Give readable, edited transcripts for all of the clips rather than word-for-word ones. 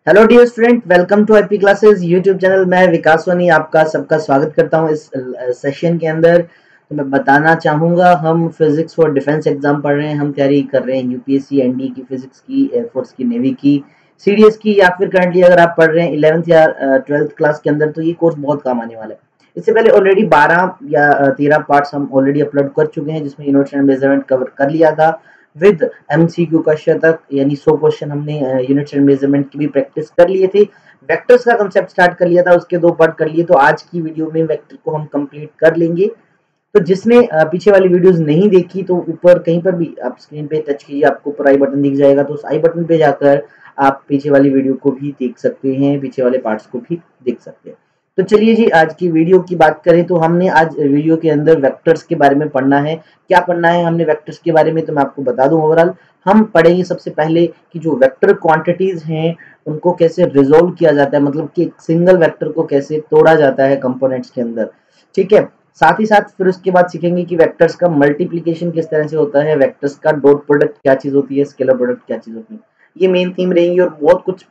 Hello dear student, welcome to IP classes YouTube channel. मैं विकास सोनी आपका सबका स्वागत करता हूं इस सेशन के अंदर। तो मैं बताना चाहूँगा, हम फिजिक्स फॉर डिफेंस एग्जाम पढ़ रहे हैं, हम तैयारी कर रहे हैं यूपीएससी एनडी की, फिजिक्स की, एयरफोर्स की, नेवी की, सीडीएस की, या फिर करंटली अगर आप पढ़ रहे हैं 11th या 12th क्लास के अंदर, तो ये कोर्स बहुत काम आने वाला है। इससे पहले ऑलरेडी 12 या 13 पार्ट्स हम ऑलरेडी अपलोड कर चुके हैं, जिसमें यूनिट्स एंड मेजरमेंट कवर कर लिया था विद एमसीक्यू का शतक, यानी 100 क्वेश्चन हमने यूनिट्स एंड मेजरमेंट की भी प्रैक्टिस कर लिए थे। वेक्टर्स का कंसेप्ट स्टार्ट कर लिया था, उसके 2 पार्ट कर लिए। तो आज की वीडियो में वेक्टर को हम कंप्लीट कर लेंगे। तो जिसने पीछे वाली वीडियोस नहीं देखी, तो ऊपर कहीं पर भी आप स्क्रीन पे टच कीजिए, आपको ऊपर आई बटन दिख जाएगा, तो उस आई बटन पे जाकर आप पीछे वाली वीडियो को भी देख सकते हैं, पीछे वाले पार्ट्स को भी देख सकते हैं। तो चलिए जी, आज की वीडियो की बात करें तो हमने आज वीडियो के अंदर वेक्टर्स के बारे में पढ़ना है। क्या पढ़ना है हमने वेक्टर्स के बारे में, तो मैं आपको बता दूं। ओवरऑल हम पढ़ेंगे सबसे पहले कि जो वेक्टर क्वांटिटीज हैं उनको कैसे रिजोल्व किया जाता है, मतलब कि एक सिंगल वेक्टर को कैसे तोड़ा जाता है कंपोनेंट्स के अंदर। ठीक है, साथ ही साथ फिर उसके बाद सीखेंगे कि वेक्टर्स का मल्टीप्लिकेशन किस तरह से होता है, वेक्टर्स का डॉट प्रोडक्ट क्या चीज होती है, स्केलर प्रोडक्ट क्या चीज होती है। ये मेन थीम रहेंगी और बहुत कुछ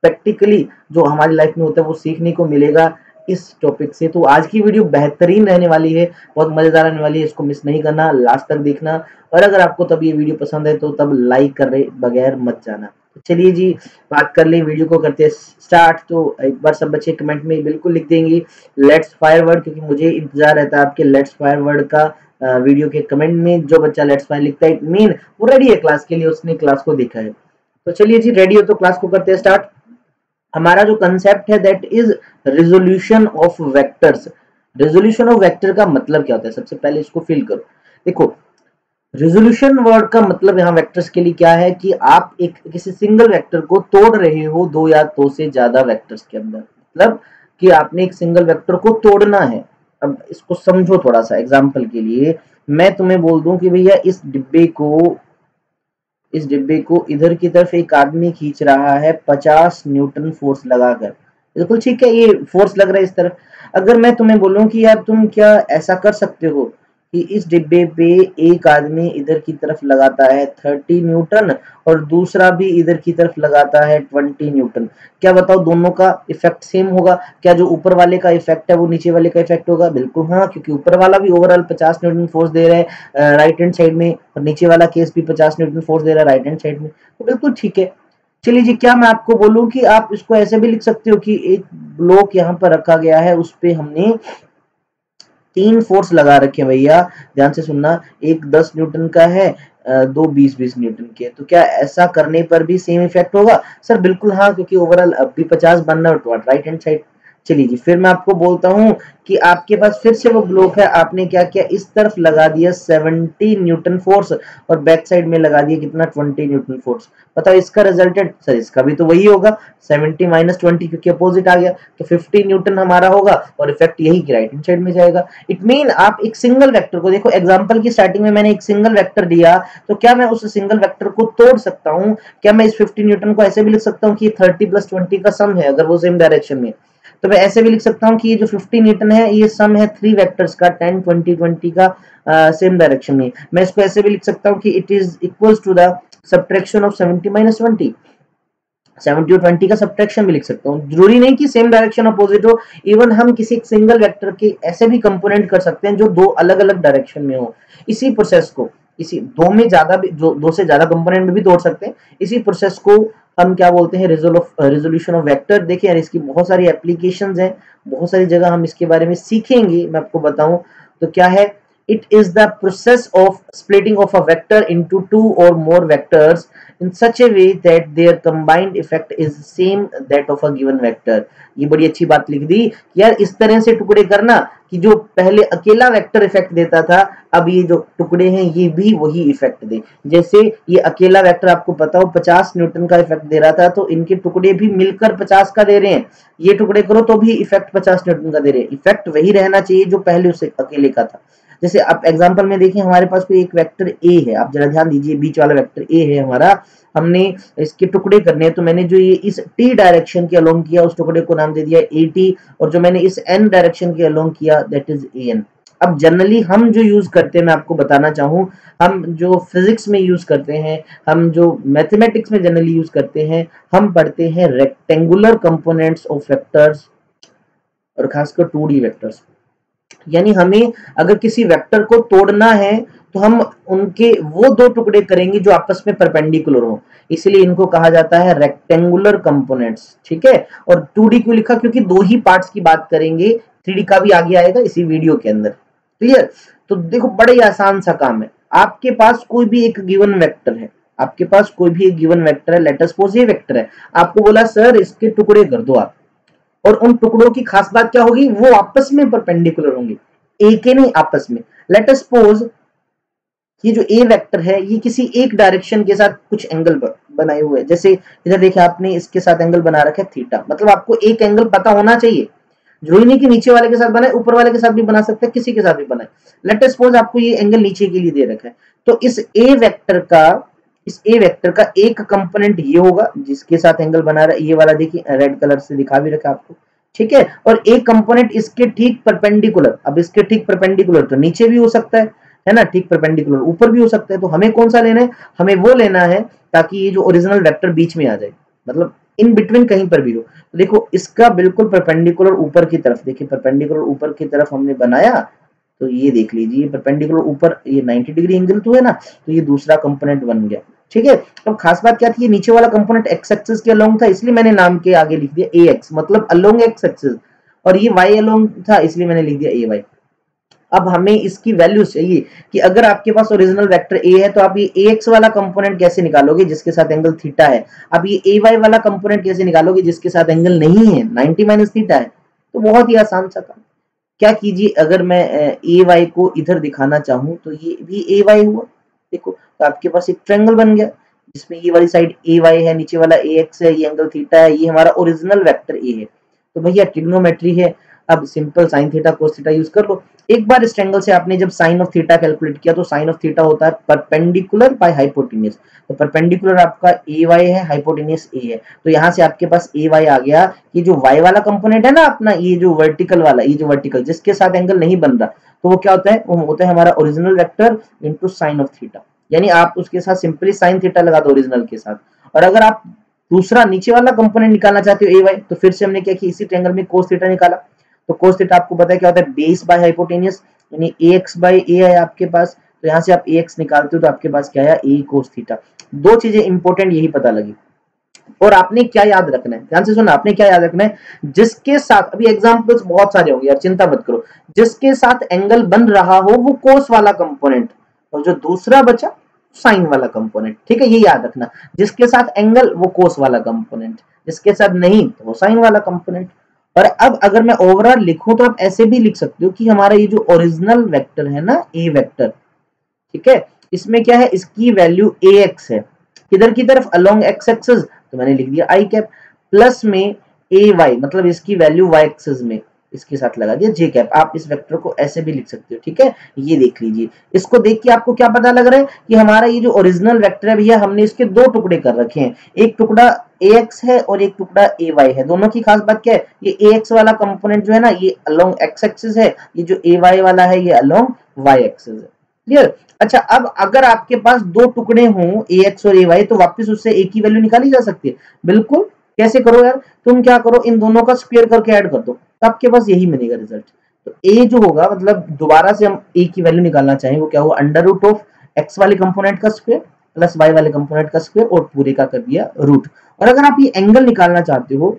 प्रैक्टिकली जो हमारी लाइफ में होता है वो सीखने को मिलेगा इस टॉपिक से। तो आज की वीडियो बेहतरीन रहने वाली है, बहुत मजेदार रहने वाली है, इसको मिस नहीं करना, लास्ट तक देखना। और अगर आपको तब ये वीडियो पसंद है तो तब लाइक कर रहे बगैर मत जाना। तो चलिए जी, बात कर लें, वीडियो को करते हैं स्टार्ट। तो एक बार सब बच्चे कमेंट में बिल्कुल लिख देंगे लेट्स फायर वर्ड, क्योंकि मुझे इंतजार रहता है आपके लेट्स फायर वर्ड का। वीडियो के कमेंट में जो बच्चा लेट्स फायर लिखता है, इट मीन वो रेडी है क्लास के लिए, उसने क्लास को देखा है। तो चलिए जी, रेडी हो तो क्लास को करते हैं स्टार्ट। हमारा जो कंसेप्ट है that is resolution of vectors. Resolution of vector का मतलब क्या होता है, सबसे पहले इसको फिल करो। देखो, रेजोल्यूशन वर्ड का मतलब यहाँ वेक्टर्स के लिए क्या है कि आप एक किसी सिंगल वेक्टर को तोड़ रहे हो 2 या 2 से ज्यादा वेक्टर्स के अंदर, मतलब कि आपने एक सिंगल वेक्टर को तोड़ना है। अब इसको समझो थोड़ा सा, एग्जांपल के लिए मैं तुम्हें बोल दूं कि भैया इस डिब्बे को इधर की तरफ एक आदमी खींच रहा है 50 न्यूटन फोर्स लगाकर। बिल्कुल ठीक है, ये फोर्स लग रहा है इस तरफ। अगर मैं तुम्हें बोलूं कि यार तुम क्या ऐसा कर सकते हो कि इस डिब्बे पे एक आदमी इधर की तरफ लगाता है 30 न्यूटन और दूसरा भी इधर की तरफ लगाता है 20 न्यूटन, क्या बताओ दोनों का इफेक्ट सेम होगा? क्या जो ऊपर वाले का इफेक्ट है वो नीचे वाले का इफेक्ट होगा? बिल्कुल हाँ, क्योंकि ऊपर वाला भी ओवरऑल 50 न्यूटन फोर्स दे रहा है राइट हैंड साइड में, और नीचे वाला केस भी 50 न्यूटन फोर्स दे रहा है राइट हैंड साइड में। तो बिल्कुल ठीक है। चलिए जी, क्या मैं आपको बोलूं कि आप इसको ऐसे भी लिख सकते हो कि एक ब्लॉक यहाँ पर रखा गया है, उस पे हमने 3 फोर्स लगा रखे हैं भैया, ध्यान से सुनना। एक 10 न्यूटन का है, 2 20 न्यूटन के। तो क्या ऐसा करने पर भी सेम इफेक्ट होगा? सर बिल्कुल हाँ, क्योंकि ओवरऑल अब भी 50 बनना है राइट हैंड साइड। चलिए जी, फिर मैं आपको बोलता हूं कि आपके पास फिर से वो ब्लॉक है, आपने क्या किया, इस तरफ लगा दिया 70 न्यूटन फोर्स और बैक साइड में लगा दिया कितना, 20 न्यूटन फोर्स। बताओ इसका रिजल्टेंट, सर इसका भी तो वही होगा, 70 माइनस 20, क्योंकि अपोजिट आ गया, तो 50 न्यूटन हमारा होगा और इफेक्ट यही की राइट हैंड साइड में जाएगा। इट मीन आप एक सिंगल वेक्टर को देखो, एग्जांपल की स्टार्टिंग में मैंने एक सिंगल वेक्टर दिया, तो क्या मैं उस सिंगल वेक्टर को तोड़ सकता हूं? क्या मैं इस 50 न्यूटन को ऐसे भी लिख सकता हूं कि 30 प्लस 20 का सम है, अगर वो सेम डायरेक्शन में? तो मैं ऐसे भी लिख सकता हूं कि ये जो 50 न्यूटन है ये सम है 3 वेक्टर्स का, 10 20 20 का सेम डायरेक्शन में। मैं इसको ऐसे भी लिख सकता हूं कि it is equals to the subtraction of 70 minus 20। 70 और 20 का सब्ट्रैक्शन भी लिख सकता हूँ, जरूरी नहीं कि सेम डायरेक्शन अपोजिट हो। इवन हम किसी एक सिंगल वेक्टर के ऐसे भी कंपोनेंट कर सकते हैं जो 2 अलग अलग डायरेक्शन में हो। इसी प्रोसेस को, इसी 2 में ज्यादा भी, 2 से ज्यादा कंपोनेंट में भी तोड़ सकते हैं। इसी प्रोसेस को हम क्या बोलते हैं, रेजोल्यूशन ऑफ वेक्टर। देखिए यार, इसकी बहुत सारी एप्लीकेशंस हैं, बहुत सारी जगह हम इसके बारे में सीखेंगे। मैं आपको बताऊं तो क्या है, it is the process of splitting of a vector into 2 or more vectors in such a way that their combined effect is same that of a given vector। ये बड़ी अच्छी बात लिख दी यार, इस तरह से टुकड़े करना कि जो पहले अकेला वेक्टर इफेक्ट देता था, अब ये जो टुकड़े हैं ये भी वही इफेक्ट दे। जैसे ये अकेला वेक्टर आपको पता हो 50 न्यूटन का इफेक्ट दे रहा था, तो इनके टुकड़े भी मिलकर 50 का दे रहे हैं। ये टुकड़े करो तो भी इफेक्ट 50 न्यूटन का दे रहे हैं। इफेक्ट वही रहना चाहिए जो पहले उसे अकेले का था। जैसे आप एग्जांपल में देखिए, हमारे पास कोई एक वेक्टर ए है, आप जरा ध्यान दीजिए, बीच वाला वेक्टर ए है हमारा, हमने इसके टुकड़े करने हैं। तो मैंने जो ये इस टी डायरेक्शन के अलोंग किया, उस टुकड़े को नाम दे दिया ए टी, और जो मैंने इस एन डायरेक्शन के अलोंग किया दैट इज ए एन। अब जनरली हम जो यूज करते हैं, मैं आपको बताना चाहूँ, हम जो फिजिक्स में यूज करते हैं, हम जो मैथमेटिक्स में जनरली यूज करते हैं, हम पढ़ते हैं रेक्टेंगुलर कंपोनेंट्स ऑफ वेक्टर्स और खासकर 2D वेक्टर्स। यानी हमें अगर किसी वेक्टर को तोड़ना है तो हम उनके वो दो टुकड़े करेंगे जो आपस में परपेंडिकुलर हो, इसलिए इनको कहा जाता है रेक्टेंगुलर कंपोनेंट्स। ठीक है, और 2D क्यों लिखा, क्योंकि दो ही पार्ट्स की बात करेंगे, 3D का भी आगे आएगा इसी वीडियो के अंदर। क्लियर? तो देखो बड़ा ही आसान सा काम है। आपके पास कोई भी एक गिवन वेक्टर है, आपके पास कोई भी एक गिवन वेक्टर है, लेट अस सपोज ये वेक्टर है, आपको बोला सर इसके टुकड़े कर दो आप, और उन टुकड़ों की खास बात क्या होगी, वो आपस में परपेंडिकुलर होंगे, एक के नहीं आपस में। लेट अस सपोज ये जो ए वेक्टर है ये किसी एक डायरेक्शन के साथ कुछ एंगल बनाए हुए हैं, जैसे इधर देखिए आपने इसके साथ एंगल बना रखा है थीटा, मतलब आपको एक एंगल पता होना चाहिए, जरूरी नहीं कि नीचे वाले के साथ बनाए, ऊपर वाले के साथ भी बना सकते हैं, किसी के साथ भी बनाए। लेट अस सपोज आपको ये एंगल नीचे के लिए दे रखा है, तो इस ए वेक्टर का एक कंपोनेंट ये होगा जिसके साथ एंगल बना रहा है, ये वाला देखिए रेड कलर से दिखा भी रखा आपको। ठीक है, और एक कंपोनेंट इसके ठीक परपेंडिकुलर, अब इसके ठीक परपेंडिकुलर तो नीचे भी हो सकता है ना, ठीक परपेंडिकुलर ऊपर भी हो सकता है, तो हमें कौन सा लेना है, हमें वो लेना है ताकि ये जो ओरिजिनल वेक्टर बीच में आ जाए, मतलब इन बिटवीन कहीं पर भी हो। देखो इसका बिल्कुल परपेंडिकुलर ऊपर की तरफ, देखिए परपेंडिकुलर ऊपर की तरफ हमने बनाया, तो ये देख लीजिए परपेंडिकुलर ऊपर ये 90 डिग्री एंगल तो है ना, तो ये दूसरा कंपोनेंट बन गया। ठीक है, तो खास बात क्या थी, ये नीचे वाला कंपोनेंट एक्स एक्सिस के अलोंग था, इसलिए मैंने नाम के आगे लिख दिया ए एक्स, मतलब अलोंग एक्स एक्सिस, और ये वाई अलोंग था इसलिए मैंने लिख दिया ए वाई। अब हमें इसकी वैल्यू चाहिए कि अगर आपके पास ओरिजिनल वेक्टर ए है तो आप ये ax वाला कंपोनेंट कैसे निकालोगे जिसके साथ एंगल थीटा है, आप ये ay वाला कंपोनेंट कैसे निकालोगे जिसके साथ एंगल नहीं है, 90 माइनस थीटा है। तो बहुत ही आसान सा काम, क्या कीजिए, अगर मैं ay को इधर दिखाना चाहूं तो ये भी ay हुआ, देखो तो आपके पास एक ट्रायंगल बन गया जिसमें ये वाली साइड ay है, नीचे वाला ax है, ये एंगल थीटा है, ये हमारा ओरिजिनल वेक्टर a है। तो भैया ट्रिग्नोमेट्री है, अब simple sine theta cos theta use कर लो। एक बार इस ट्रायंगल से आपने जब साइन ऑफ थीटा कैलकुलेट किया तो साइन ऑफ थीटा होता है परपेंडिकुलर बाय हाइपोटेन्यूज, तो परपेंडिकुलर आपका ए वाई है, हाइपोटेन्यूज ए है, तो यहाँ से आपके पास ए वाई आ गया। ये जो वाई वाला कंपोनेंट है ना अपना, ये जो वर्टिकल वाला, ये जो वर्टिकल जिसके साथ एंगल नहीं बन रहा, तो वो क्या होता है, वो होता है हमारा original vector into sine of theta, यानी आप उसके साथ सिंपली साइन थीटा लगा दो ओरिजिनल के साथ। और अगर आप दूसरा नीचे वाला कंपोनेंट निकालना चाहते हो ए वाई, तो फिर से हमने क्या किया, इसी ट्रायंगल में कोस थीटा निकाला, तो कोस थीटा आपको पता है क्या होता है, बेस बाय हाइपोटेन्यूज, यानी ax बाय a है आपके पास, तो यहाँ से आप ax निकालते हो तो आपके पास क्या है, a कोस थीटा। दो चीजें इंपॉर्टेंट यही पता लगी। और आपने क्या याद रखना है, ध्यान से सुना, आपने क्या याद रखना है, जिसके साथ, अभी एग्जांपल्स बहुत सारे होंगे यार, चिंता मत करो, जिसके साथ एंगल बन रहा हो वो कोस वाला कंपोनेंट, और जो दूसरा बचा साइन वाला कंपोनेंट। ठीक है, ये याद रखना, जिसके साथ एंगल वो कोस वाला कंपोनेंट, जिसके साथ नहीं तो वो साइन वाला कंपोनेंट। और अब अगर मैं ओवरऑल लिखूं तो आप ऐसे भी लिख सकते हो कि हमारा ये जो ओरिजिनल वेक्टर है ना, ए वेक्टर, ठीक है, इसमें क्या है, इसकी वैल्यू ax है, किधर की तरफ, अलोंग x एक्सिस, तो मैंने लिख दिया i कैप, प्लस में ay, मतलब इसकी वैल्यू y एक्सिस में, इसके साथ लगा दिया j कैप। आप इस वेक्टर को ऐसे भी लिख सकते हो। ठीक है, ये देख लीजिए, इसको देख के आपको क्या पता लग रहा है कि हमारा ये जो ओरिजिनल वेक्टर है भैया, हमने इसके दो टुकड़े कर रखे हैं, एक टुकड़ा ax है और एक टुकड़ा ay है। दोनों की खास बात क्या है, ये ax वाला कंपोनेंट जो है ना, ये अलोंग x एक्सिस है, ये जो ay वाला है ये अलोंग y एक्सिस है। क्लियर? अच्छा, अब अगर आपके पास दो टुकड़े हों ax और ay, तो वापस उससे एक ही वैल्यू निकाली जा सकती है। बिल्कुल, कैसे करो यार, तुम क्या करो, इन दोनों का स्क्वायर करके ऐड कर दो, तो आपके पास यही मिलेगा रिजल्ट। तो a जो होगा, मतलब दोबारा से हम a की वैल्यू निकालना चाहें, वो क्या होगा, अंडर रूट ऑफ x वाले कंपोनेंट का स्क्वायर प्लस y वाले कंपोनेंट का स्क्वायर और पूरे का कर दिया रूट। और अगर आप ये एंगल निकालना चाहते हो,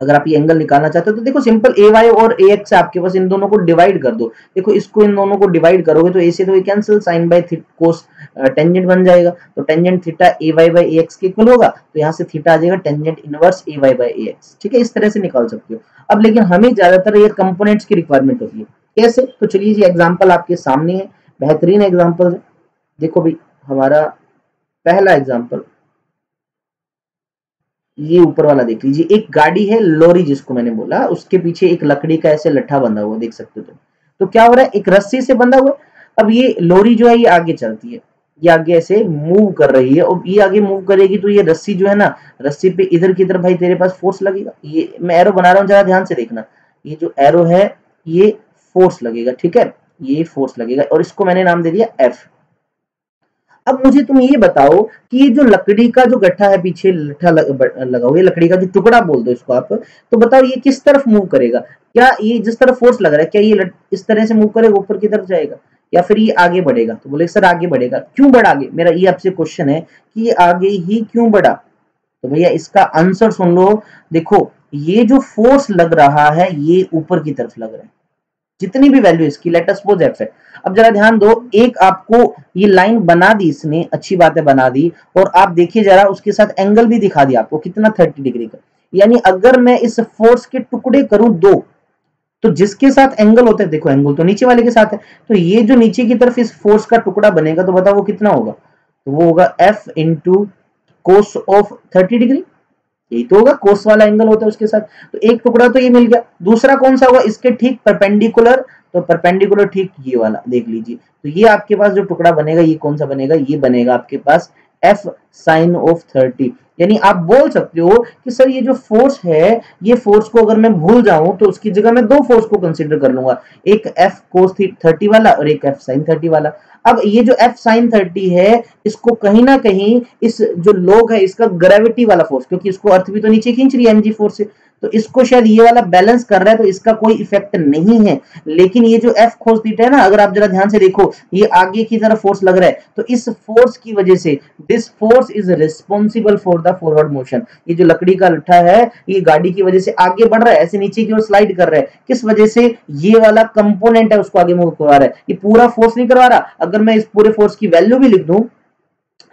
तो देखो सिंपल ay और ax से आपके पास इन दोनों को डिवाइड कर दो। देखो इसको इन दोनों को डिवाइड करोगे तो a से तो ये cancel, sine by cos tangent बन जाएगा, तो tangent theta ay by ax के इक्वल होगा, तो यहाँ से थीटा आ जाएगा tangent inverse ay by ax। ठीक है, इस तरह से निकाल सकते हो। अब लेकिन हमें ज्यादातर ये कंपोनेंट्स की रिक्वायरमेंट होती है, कैसे, तो चलिए जी एग्जाम्पल आपके सामने है, बेहतरीन एग्जाम्पल है। देखो भाई, हमारा पहला एग्जाम्पल ये ऊपर वाला देख लीजिए, एक गाड़ी है लॉरी जिसको मैंने बोला, उसके पीछे एक लकड़ी का ऐसे लट्ठा बंधा हुआ, देख सकते हो तुम। तो क्या हो रहा है, एक रस्सी से बंधा हुआ। अब ये लॉरी जो है ये आगे चलती है, ये आगे ऐसे मूव कर रही है, और ये आगे मूव करेगी तो ये रस्सी जो है ना, रस्सी पे इधर की तरफ भाई तेरे पास फोर्स लगेगा। ये मैं एरो बना रहा हूँ, जरा ध्यान से देखना, ये जो एरो है ये फोर्स लगेगा। ठीक है, ये फोर्स लगेगा और इसको मैंने नाम दे दिया एफ। अब मुझे तुम ये बताओ कि ये जो लकड़ी का जो गट्ठा है पीछे लट्ठा लगा हुआ है, लकड़ी का जो टुकड़ा बोल दो इसको आप, तो बताओ ये किस तरफ मूव करेगा? क्या ये जिस तरफ फोर्स लग रहा है क्या ये इस तरह से मूव करेगा, ऊपर की तरफ जाएगा, या फिर ये आगे बढ़ेगा? तो बोले सर आगे बढ़ेगा। क्यों बढ़ा आगे? मेरा ये आपसे क्वेश्चन है कि ये आगे ही क्यों बढ़ा। तो भैया इसका आंसर सुन लो। देखो ये जो फोर्स लग रहा है ये ऊपर की तरफ लग रहा है, जितनी भी वैल्यू इसकी, लेट अस सपोज एफ है। अब जरा ध्यान दो, एक आपको ये लाइन बना दी इसने, अच्छी बात है बना दी, और आप देखिए जरा उसके साथ एंगल भी दिखा दिया आपको कितना 30 डिग्री का। यानी अगर मैं इस फोर्स के टुकड़े करूं दो, तो जिसके साथ एंगल होता है, देखो एंगल तो नीचे वाले के साथ है, तो ये जो नीचे की तरफ इस फोर्स का टुकड़ा बनेगा तो बताओ वो कितना होगा? तो वो होगा F into cos of 30 degree. यही तो होगा, कोस वाला एंगल होता है उसके साथ। तो एक टुकड़ा तो ये मिल गया। दूसरा कौन सा होगा? इसके ठीक परपेंडिकुलर, तो परपेंडिकुलर ठीक ये वाला देख लीजिए। तो ये आपके पास जो टुकड़ा बनेगा ये कौन सा बनेगा? ये बनेगा आपके पास एफ साइन ऑफ 30। यानी आप बोल सकते हो कि सर ये जो फोर्स है, ये फोर्स को अगर मैं भूल जाऊं तो उसकी जगह मैं दो फोर्स को कंसीडर कर लूंगा, एक एफ कोस 30 वाला और एक एफ साइन 30 वाला। अब ये जो एफ साइन 30 है, इसको कहीं ना कहीं इस जो लोग है इसका ग्रेविटी वाला फोर्स, क्योंकि इसको अर्थ भी तो नीचे खींच रही है एमजी फोर्स से, तो इसको शायद ये वाला बैलेंस कर रहा है, तो इसका कोई इफेक्ट नहीं है। लेकिन ये जो एफ कोस थीटा है ना, अगर आप जरा ध्यान से देखो, ये आगे की तरफ फोर्स लग रहा है, तो इस फोर्स की वजह से this force is responsible for the forward motion. ये जो लकड़ी का लट्ठा है ये गाड़ी की वजह से आगे बढ़ रहा है, ऐसे नीचे की ओर स्लाइड कर रहा है। किस वजह से? ये वाला कंपोनेंट है उसको आगे मूव करवा रहा है, ये पूरा फोर्स नहीं करवा रहा। अगर मैं इस पूरे फोर्स की वैल्यू भी लिख दूं,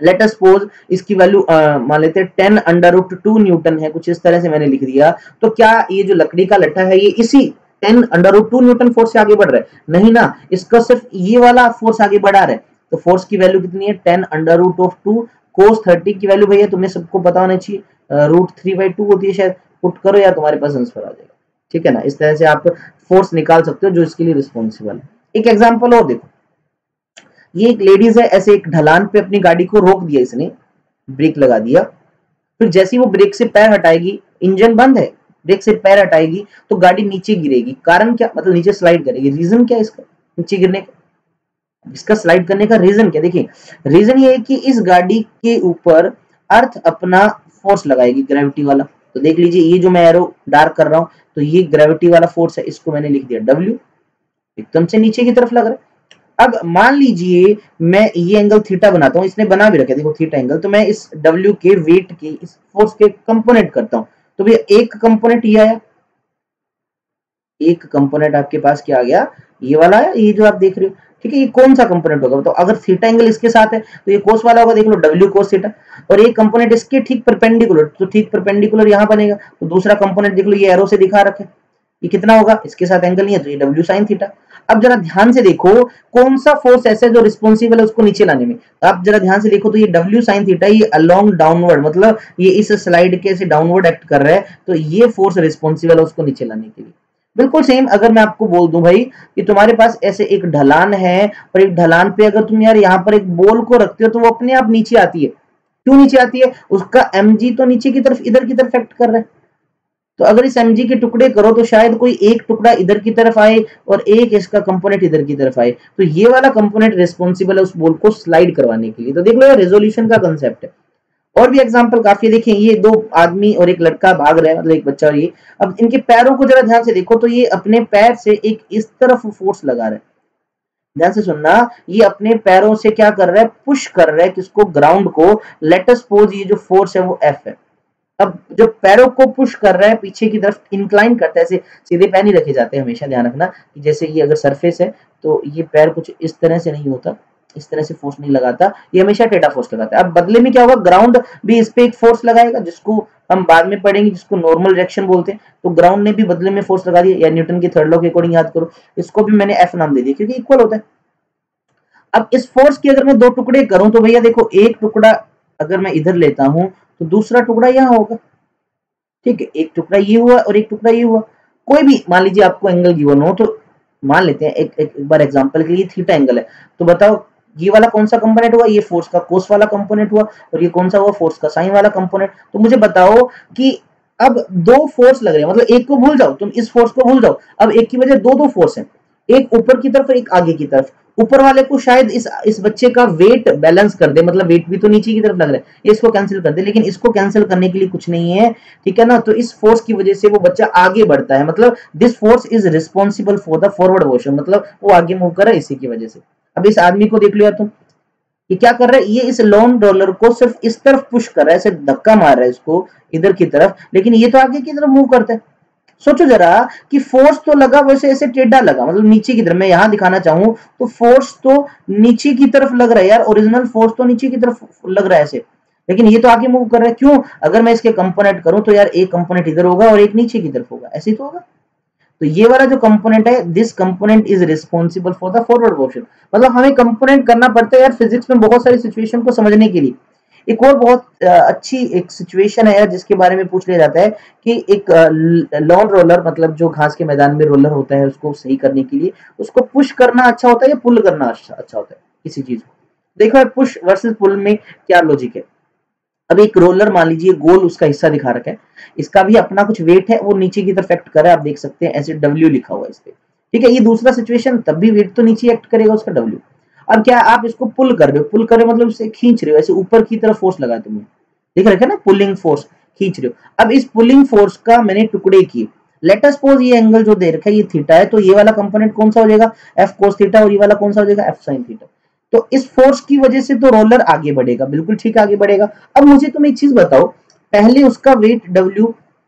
लेट अस सपोज इसकी वैल्यू मान लेते हैं 10 अंडर रूट 2 न्यूटन है, कुछ इस तरह से मैंने लिख दिया, तो क्या ये जो लकड़ी का लट्ठा है ये इसी 10 अंडर रूट 2 न्यूटन फोर्स से आगे बढ़ रहा है? नहीं ना, इसका सिर्फ ये वाला फोर्स आगे बढ़ा रहा है। तो फोर्स की वैल्यू कितनी है? 10 अंडर रूट ऑफ 2 कोस 30 की वैल्यू भैया तुम्हें सबको पता होना चाहिए रूट 3/2 होती है शायद, पुट करो या तुम्हारे पास आंसर आ जाएगा। ठीक है ना, इस तरह से आप फोर्स निकाल सकते हो जो इसके लिए रिस्पॉन्सिबल है। एक एग्जांपल और देखो, ये एक लेडीज है, ऐसे एक ढलान पे अपनी गाड़ी को रोक दिया इसने, ब्रेक लगा दिया, फिर जैसे ही वो ब्रेक से पैर हटाएगी, इंजन बंद है, ब्रेक से पैर हटाएगी तो गाड़ी नीचे गिरेगी। कारण क्या? मतलब नीचे स्लाइड करेगी। रीजन क्या है इसका नीचे गिरने का? इसका स्लाइड करने का रीजन क्या? देखिए रीजन ये है कि इस गाड़ी के ऊपर अर्थ अपना फोर्स लगाएगी, ग्रेविटी वाला। तो देख लीजिए ये जो मैं एरो डार्क कर रहा हूं, तो ये ग्रेविटी वाला फोर्स है, इसको मैंने लिख दिया W, एकदम से नीचे की तरफ लग रहा है। अब मान लीजिए मैं ये एंगल थीटा बनाता हूं, इसने बना भी रखा है देखो थीटा एंगल, तो मैं इस W के वेट के, इस फोर्स के कंपोनेंट करता हूं। तो भैया एक कंपोनेंट ये आया, एक कंपोनेंट आपके पास क्या आ गया? ये वाला है, ये जो आप देख रहे हो। ठीक है, ये कौन सा कंपोनेंट होगा? तो अगर थीटा एंगल इसके साथ है तो ये कोस वाला होगा, देख लो W कोस थीटा। और एक कंपोनेंट इसके ठीक परपेंडिकुलर, तो ठीक परपेंडिकुलर यहां बनेगा। तो दूसरा कंपोनेंट देख लो, ये एरो से दिखा रखे, ये कितना होगा? इसके साथ एंगल नहीं है तो ये W साइन थीटा। अब जरा ध्यान से देखो कौन सा फोर्स ऐसा है जो रिस्पॉन्सिबल है उसको नीचे लाने में। आप जरा ध्यान से देखो तो ये W साइन थीटा, ये अलोंग डाउनवर्ड, मतलब ये इस स्लाइड के से डाउनवर्ड एक्ट कर रहा है, तो ये फोर्स रिस्पॉन्सिबल है उसको नीचे लाने के लिए। बिल्कुल सेम अगर मैं आपको बोल दूं भाई कि तुम्हारे पास ऐसे एक ढलान है, और एक ढलान पे अगर तुम यार यहाँ पर एक बॉल को रखते हो तो वो अपने आप नीचे आती है। क्यों नीचे आती है? उसका mg तो नीचे की तरफ, इधर की तरफ एक्ट कर रहा है। तो अगर इस mg के टुकड़े करो तो शायद कोई एक टुकड़ा इधर की तरफ आए और एक इसका कंपोनेंट इधर की तरफ आए, तो ये वाला कंपोनेंट रिस्पॉन्सिबल है उस बॉल को स्लाइड करवाने के लिए। तो देख लो ये रेजोल्यूशन का कंसेप्ट है। और भी एग्जांपल काफी देखें, ये दो आदमी और एक लड़का भाग रहे हैं, मतलब एक बच्चा और ये। अब इनके पैरों को जरा ध्यान से देखो तो ये अपने पैर से एक इस तरफ फोर्स लगा रहा है। ध्यान से सुनना, ये अपने पैरों से क्या कर रहा है? पुश कर रहा है किसको? ग्राउंड को। लेट अस सपोज ये जो फोर्स है वो F है। अब जो पैरों को पुश कर रहा है पीछे की तरफ इंक्लाइन करता है, ऐसे सीधे पैर नहीं रखे जाते, हमेशा ध्यान रखना कि जैसे ये अगर सरफेस है तो ये पैर कुछ इस तरह से नहीं होता, इस तरह से फोर्स नहीं लगाता, ये हमेशा टेढ़ा फोर्स लगाता है। अब बदले में क्या होगा? ग्राउंड भी इस पे एक फोर्स लगाएगा, जिसको हम बाद में पढ़ेंगे, जिसको नॉर्मल रिएक्शन बोलते हैं। तो ग्राउंड ने भी बदले में फोर्स लगा दिया, या न्यूटन के थर्ड लॉ के अकॉर्डिंग याद करो, इसको भी मैंने F नाम दे दिया क्योंकि इक्वल होता है। अब इस फोर्स के अगर मैं दो टुकड़े करूं तो भैया देखो, एक टुकड़ा अगर मैं इधर लेता हूं तो दूसरा टुकड़ा यहां होगा। ठीक है, एक टुकड़ा ये हुआ और एक टुकड़ा ये हुआ। कोई भी मान लीजिए आपको एंगल गिवन हो, तो मान लेते हैं एक बार एग्जांपल के लिए थीटा एंगल है, तो बताओ ये वाला कौन सा कंपोनेंट हुआ? ये फोर्स का कोस वाला कंपोनेंट हुआ, और ये कौन सा हुआ? फोर्स का साइन वाला कंपोनेंट। तो मुझे बताओ कि अब दो फोर्स लग रहे हैं, मतलब एक को भूल जाओ, तुम इस फोर्स को भूल जाओ, अब एक की वजह दो फोर्स है। एक ऊपर की तरफ और एक आगे की तरफ। ऊपर वाले को शायद इस बच्चे का वेट बैलेंस कर दे, मतलब वेट भी तो नीचे की तरफ लग रहा है, इसको कैंसिल कर दे, लेकिन इसको कैंसिल करने के लिए कुछ नहीं है, ठीक है ना। तो इस फोर्स की वजह से वो बच्चा आगे बढ़ता है, मतलब this force is responsible for the forward motion, मतलब वो आगे मूव कर रहा है इसी की वजह से। अब इस आदमी को देख लिया तुम, ये क्या कर रहा है, ये इस लॉन्ग रोलर को सिर्फ इस तरफ पुश कर रहा है, ऐसे धक्का मार रहा है इसको इधर की तरफ, लेकिन ये तो आगे की तरफ मूव करता है। सोचो जरा कि फोर्स तो लगा वैसे ऐसे टेढ़ा लगा, मतलब नीचे की तरफ, मैं यहां दिखाना चाहूं तो फोर्स तो नीचे की तरफ लग रहा है यार, ओरिजिनल फोर्स तो नीचे की तरफ लग रहा है ऐसे, लेकिन ये तो आगे मूव कर रहा है। क्यों? अगर मैं इसके कंपोनेंट करूं तो यार एक कंपोनेंट इधर होगा और एक नीचे की तरफ होगा, ऐसे ही तो होगा। तो ये वाला जो कंपोनेंट है, this component is responsible for the forward motion, मतलब हमें कंपोनेंट करना पड़ता है यार फिजिक्स में बहुत सारी सिचुएशन को समझने के लिए। एक और बहुत अच्छी एक सिचुएशन है यार जिसके बारे में पूछ लिया जाता है कि एक लॉन रोलर, मतलब जो घास के मैदान में रोलर होता है उसको सही करने के लिए उसको पुश करना अच्छा होता है या पुल करना अच्छा होता है किसी चीज को। देखो पुश वर्सेस पुल में क्या लॉजिक है। अब एक रोलर मान लीजिए गोल उसका हिस्सा दिखा रखा है, इसका भी अपना कुछ वेट है, वो नीचे की तरफ एक्ट कर रहा है, आप देख सकते हैं ऐसे डब्ल्यू लिखा हुआ है इस पे, ठीक है। ये दूसरा सिचुएशन, तब भी वेट तो नीचे एक्ट करेगा उसका डब्ल्यू। अब क्या आप इसको पुल कर रहे हो, पुल कर रहे हो मतलब इसे खींच रहे हो, ऐसे ऊपर की तरफ फोर्स लगा तुमने, देख रखे ना, पुलिंग फोर्स, खींच रहे हो। अब इस पुलिंग फोर्स का मैंने टुकड़े किए, लेट अस सपोज ये एंगल जो दे रखा है ये थीटा है, तो ये वाला कंपोनेंट कौन सा हो जाएगा, एफ कोस थीटा, और ये वाला कौन सा हो जाएगा, एफ साइन थीटा। तो इस फोर्स की वजह से तो रोलर आगे बढ़ेगा, बिल्कुल ठीक है आगे बढ़ेगा। अब मुझे तुम एक चीज बताओ, पहले उसका वेट डब्ल्यू,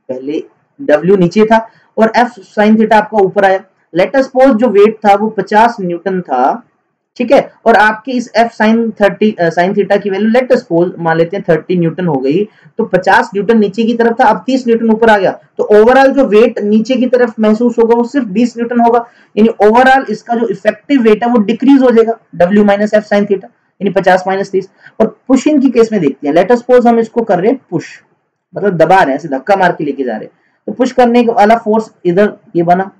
पहले डब्ल्यू नीचे था और एफ साइन थीटा आपका ऊपर आया, लेट अस सपोज जो वेट था वो 50 न्यूटन था, ठीक है, और आपके इस एफ साइन थीटा की वैल्यू लेट अस सपोज मान लेते हैं 30 न्यूटन हो गई, तो 50 न्यूटन नीचे की तरफ था, अब 30 न्यूटन ऊपर आ गया, तो ओवरऑल जो वेट नीचे की तरफ महसूस होगा वो सिर्फ 20 न्यूटन होगा, यानी ओवरऑल इसका जो इफेक्टिव वेट है वो डिक्रीज हो जाएगा, W minus F sine theta, यानी 50 माइनस 30। और पुशिंग की केस में देखते हैं, लेट अस सपोज हम इसको कर रहे हैं पुश, मतलब दबा रहे हैं, ऐसे धक्का मार के लेके जा रहे हैं, तो पुश करने वाला फोर्स इधर ये बना,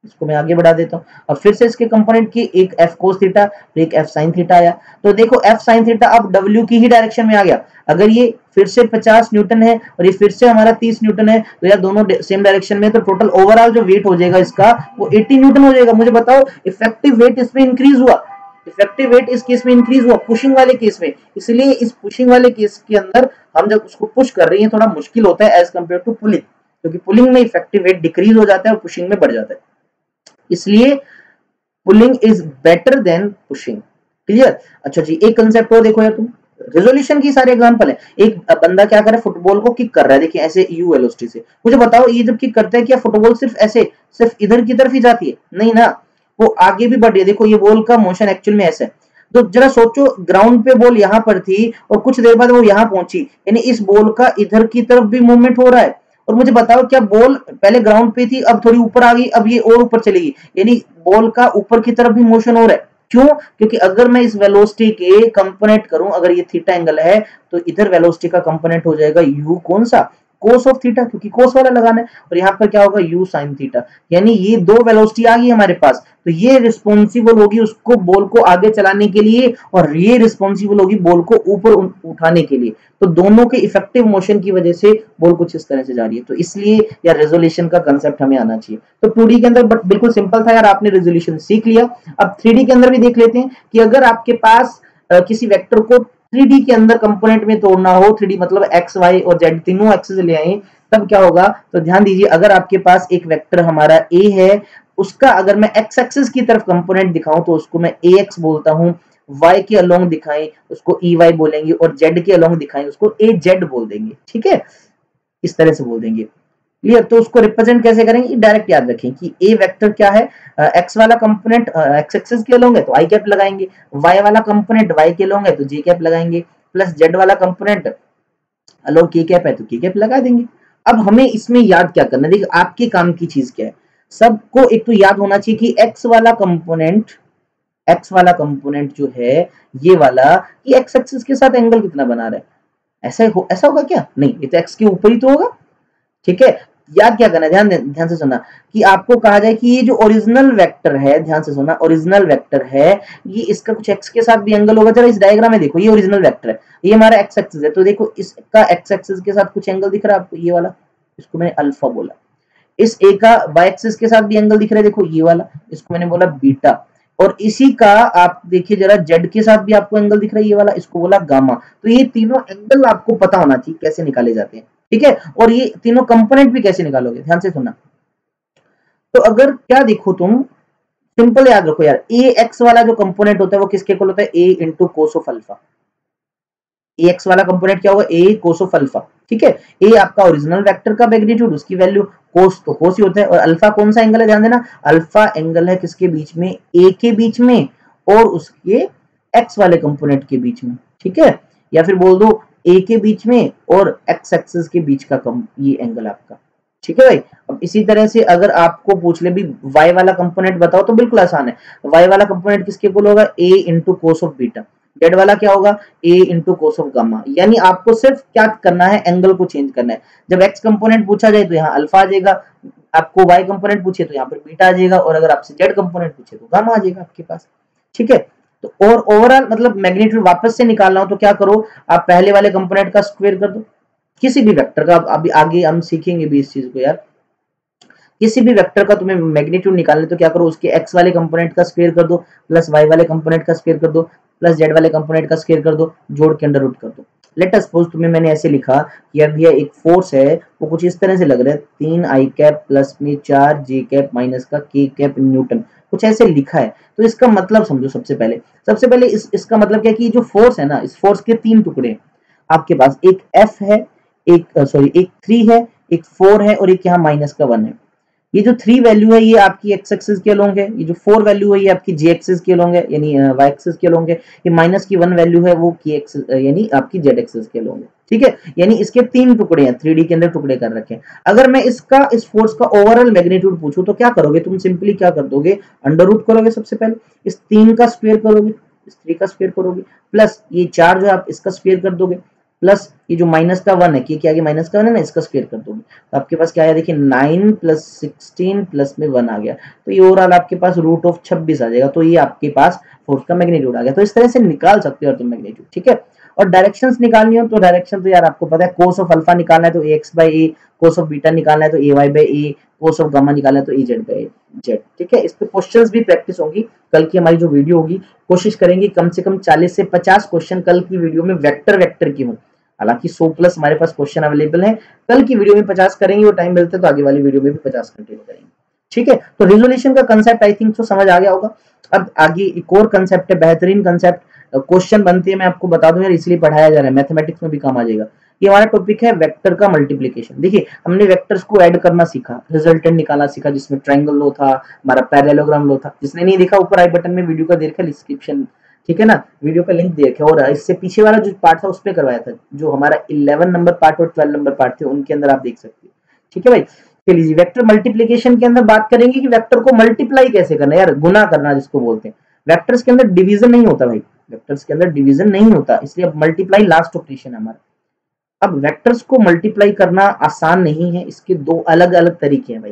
इसको मैं आगे बढ़ा देता हूँ। अब फिर से इसके कंपोनेंट की एक एफ कोस थीटा और एक एफ साइन थीटा आया, तो देखो एफ साइन थीटा अब डब्ल्यू की ही डायरेक्शन में आ गया। अगर ये फिर से 50 न्यूटन है और ये फिर से हमारा 30 न्यूटन है, तो यार दोनों सेम डायरेक्शन में, तो टोटल ओवरऑल जो वेट हो जाएगा इसका वो 80 न्यूटन हो जाएगा। मुझे बताओ इफेक्टिव वेट इसमें इंक्रीज हुआ, इफेक्टिव वेट इस केस में इंक्रीज हुआ पुशिंग वाले केस में, इसलिए इस पुशिंग वाले केस के अंदर हम जब उसको पुश कर रहे हैं थोड़ा मुश्किल होता है एज कम्पेयर टू पुलिंग, क्योंकि पुलिंग में इफेक्टिव वेट डिक्रीज हो जाता है और पुशिंग में बढ़ जाता है, इसलिए pulling is better than pushing. Clear? अच्छा जी, एक कंसेप्ट और देखो यार तुम, रेजोल्यूशन की सारे एग्जांपल है। एक बंदा क्या कर रहा है, फुटबॉल को किक कर रहा है, देखिए ऐसे यू वेलोसिटी से। मुझे बताओ ये जब किक करता है क्या फुटबॉल सिर्फ ऐसे सिर्फ इधर की तरफ ही जाती है? नहीं ना, वो आगे भी बढ़ रही है। देखो ये बॉल का मोशन एक्चुअल में ऐसा है, तो जरा सोचो ग्राउंड पे बॉल यहां पर थी और कुछ देर बाद वो यहां पहुंची, यानी इस बॉल का इधर की तरफ भी मूवमेंट हो रहा है। और मुझे बताओ क्या बॉल पहले ग्राउंड पे थी, अब थोड़ी ऊपर आ गई, अब ये और ऊपर चलेगी, यानी बॉल का ऊपर की तरफ भी मोशन हो रहा है। क्यों? क्योंकि अगर मैं इस वेलोसिटी के कंपोनेंट करूं, अगर ये थीटा एंगल है तो इधर वेलोसिटी का कंपोनेंट हो जाएगा यू, कौन सा, कोस ऑफ थीटा, क्योंकि कोस वाला लगाना है, और यहाँ पर क्या होगा यू साइन थीटा, यानी ये दो वेलोसिटी आ गई हमारे पास, तो ये रिस्पॉन्सिबल होगी उसको बॉल को आगे चलाने के लिए और ये रिस्पॉन्सिबल होगी बॉल को ऊपर उठाने के लिए। तो दोनों के इफेक्टिव मोशन की वजह से बॉल कुछ इस तरह से जा रही है, तो इसलिए यार रेजोल्यूशन का कंसेप्ट हमें आना चाहिए। तो 2D के अंदर बट बिल्कुल सिंपल था यार, आपने रेजोल्यूशन सीख लिया। अब 3D के अंदर भी देख लेते हैं कि अगर आपके पास किसी वेक्टर को 3D के अंदर कंपोनेंट में तोड़ना हो, 3D मतलब एक्स वाई और जेड तीनों एक्सेस ले आए, तब क्या होगा, तो ध्यान दीजिए अगर आपके पास एक वेक्टर हमारा ए है, उसका अगर मैं एक्स एक्सिस की तरफ कंपोनेंट दिखाऊं तो उसको मैं ए एक्स बोलता हूं, y के अलोंग दिखाएं उसको ई वाई बोलेंगे, और z के अलोंग दिखाएं उसको ए जेड बोल देंगे, ठीक है, इस तरह से बोल देंगे। क्लियर? तो उसको रिप्रेजेंट कैसे करेंगे, डायरेक्ट याद रखें कि ए वेक्टर क्या है, एक्स वाला कंपोनेंट एक्स एक्सिस के अलोंग है तो आई कैप लगाएंगे, वाई वाला कंपोनेंट वाई के अलोंग है तो जे कैप लगाएंगे, प्लस जेड वाला कंपोनेंट अलोंग के कैप है तो के कैप लगा देंगे। अब हमें इसमें याद क्या करना है, देखिए आपके काम की चीज क्या है, सबको एक तो याद होना चाहिए कि एक्स वाला कंपोनेंट जो है ये वाला, ये एक्स एक्सिस के साथ एंगल कितना बना रहा है, ऐसा होगा क्या, नहीं ये तो एक्स के ऊपर ही तो होगा, ठीक है। याद क्या करना है, ध्यान से सुनना कि आपको कहा जाए कि ये जो ओरिजिनल वेक्टर है, ध्यान से सुनना, ओरिजिनल वेक्टर है ये, इसका कुछ एक्स के साथ भी एंगल होगा। जरा इस डायग्राम में देखो, ये ओरिजिनल वेक्टर है, ये हमारा एक्स एक्सिस है, तो देखो इसका एक्स एक्सिस के साथ कुछ एंगल दिख रहा है आपको, ये वाला, इसको मैंने अल्फा बोला। इस ए का वाई एक्सिस के साथ भी एंगल दिख रहा है, देखो ये वाला, इसको मैंने बोला बीटा, और इसी का आप देखिए जरा जेड के साथ भी आपको एंगल दिख रहा है ये वाला, इसको बोला गामा। तो ये तीनों एंगल आपको पता होना चाहिए कैसे निकाले जाते हैं, ठीक है। और ये तीनों कंपोनेंट भी कैसे निकालोगे, ध्यान से सुनना। तो अगर क्या देखो तुम, सिंपल याद रखो यार, ए एक्स वाला जो कंपोनेंट होता है वो किसके इक्वल होता है, a into cos of alpha. A x वाला कंपोनेंट क्या होगा, ए कोस ऑफ अल्फा, ठीक है। ए आपका ओरिजिनल वेक्टर का मैग्नीट्यूड, उसकी वैल्यू, कोस तो कोस ही होता है, और अल्फा कौन सा एंगल है, ध्यान देना, अल्फा एंगल है किसके बीच में, ए के बीच में और उसके एक्स वाले कंपोनेंट के बीच में, ठीक है। या फिर बोल दो ए के बीच में और एक्स एक्सिस के बीच का ये एंगल आपका, ठीक है भाई। अब इसी तरह से अगर आपको पूछ ले भी y वाला कंपोनेंट बताओ, तो बिल्कुल आसान है, y वाला कंपोनेंट किसके इक्वल होगा, a into cos of beta. z वाला क्या होगा, a into cos of gamma. यानी आपको सिर्फ क्या करना है, एंगल को चेंज करना है। जब x कंपोनेंट पूछा जाए तो यहाँ अल्फा आ जाएगा, आपको y कंपोनेंट पूछे तो यहाँ पर बीटा आ जाएगा, और अगर आपसे z कंपोनेंट पूछे तो गामा आ जाएगा आपके पास, ठीक है। तो और ओवरऑल मतलब मैग्नीट्यूड वापस से निकालना हो तो क्या करो, आप पहले वाले कंपोनेंट का स्क्वायर कर दो, किसी भी वेक्टर का। अभी आगे हम सीखेंगे भी इस चीज को यार, किसी भी वेक्टर का तुम्हें मैग्नीट्यूड निकालने तो क्या करो, उसके एक्स वाले कंपोनेंट का स्क्वायर कर दो, प्लस वाई वाले कंपोनेंट का स्क्वायर कर दो, प्लस जेड वाले कंपोनेंट का स्क्वायर कर दो, जोड़ के अंडर रूट कर दो। लेट अस सपोज तुम्हें मैंने ऐसे लिखा कि यार भैया एक फोर्स है, वो कुछ इस तरह से लग रहा है, 3 आई कैप प्लस में 4 जे कैप माइनस का के कैप न्यूटन, कुछ ऐसे लिखा है। तो इसका मतलब समझो, सबसे पहले इसका मतलब क्या है कि जो फोर्स है ना, इस फोर्स के 3 टुकड़े हैं आपके पास, एक एफ है, एक 3 है, एक 4 है, और एक यहाँ माइनस का 1 है। ये जो 3 वैल्यू है ये आपकी एक्स एक्सिस के अलोंग है, ये जो 4 वैल्यू है ये आपकी जी एक्सिस के अलोंग है, यानी वाई एक्सिस के अलोंग है, ये माइनस की 1 वैल्यू है वो की एक्सिस यानी आपकी जेड एक्सिस के अलोंग है, ठीक है। यानी इसके 3 टुकड़े हैं, 3D के अंदर टुकड़े कर रखे हैं। अगर मैं इस फोर्स का ओवरऑल मैग्नीट्यूड पूछूं तो क्या करोगे तुम, सिंपली क्या कर दोगे, अंडर रूट करोगे सबसे पहले, इस 3 का स्क्वायर करोगे, इस 3 का स्क्वायर करोगे, प्लस ये 4 जो आप इसका स्क्वायर कर दोगे, प्लस ये जो माइनस का 1 है, क्या आगे माइनस का 1 है ना, इसका स्क्वायर कर दोगे, तो आपके पास क्या आया, देखिए 9 प्लस 16 प्लस में 1 आ गया, तो ये ओवरऑल आपके पास रूट ऑफ 26 आ जाएगा। तो ये आपके पास फोर्स का मैग्नीट्यूड आ गया। तो इस तरह से निकाल सकते हो तुम मैग्नीट्यूड, ठीक है। और डायरेक्शंस निकालनी हो तो डायरेक्शन तो यार आपको पता है, कोस ऑफ अल्फा निकालना है तो ax by a, cos of beta निकालना है तो ay by a, cos of gamma निकालना है तो az बाय z, ठीक है। इस पे क्वेश्चंस भी प्रैक्टिस होंगी। कल की हमारी जो वीडियो होगी, कोशिश करेंगे कम से कम 40 से 50 क्वेश्चन कल की वीडियो में वेक्टर की हो। हालांकि 100 प्लस हमारे पास क्वेश्चन अवेलेबल है, कल की वीडियो में 50 करेंगे, और टाइम मिलता है तो आगे वाली वीडियो में भी 50 कंटिन्यू करेंगे, ठीक है। तो रिजोल्यूशन का कंसेप्ट आई थिंक तो समझ आ गया होगा। अब आगे एक और कंसेप्ट है, बेहतरीन कंसेप्ट, क्वेश्चन बनते हैं, मैं आपको बता दूं यार, इसलिए पढ़ाया जा रहा है, मैथमेटिक्स में भी काम आ जाएगा। ये हमारा टॉपिक है वेक्टर का मल्टीप्लिकेशन। देखिए हमने वेक्टर्स को ऐड करना सीखा, रिजल्टेंट निकालना सीखा, जिसमें ट्रायंगल लो था, हमारा पैरेललोग्राम लो था। जिसने नहीं देखा ऊपर आई बटन में वीडियो का देखा, डिस्क्रिप्शन, ठीक है ना, वीडियो का लिंक देखा। और इससे पीछे वाला जो पार्ट था उस पर करवाया था, जो हमारा 11 नंबर पार्ट और 12 नंबर पार्ट थे, उनके अंदर आप देख सकते हो, ठीक है भाई। चलिए वेक्टर मल्टीप्लिकेशन के अंदर बात करेंगे कि वेक्टर को मल्टीप्लाई कैसे करना है, यार गुना करना जिसको बोलते हैं। वेक्टर्स के अंदर डिवीजन नहीं होता भाई, वेक्टर्स के अंदर डिवीजन नहीं होता, इसलिए अब मल्टीप्लाई लास्ट ऑपरेशन है हमारा। अब वेक्टर्स को मल्टीप्लाई करना आसान नहीं है, इसके 2 अलग अलग तरीके हैं भाई।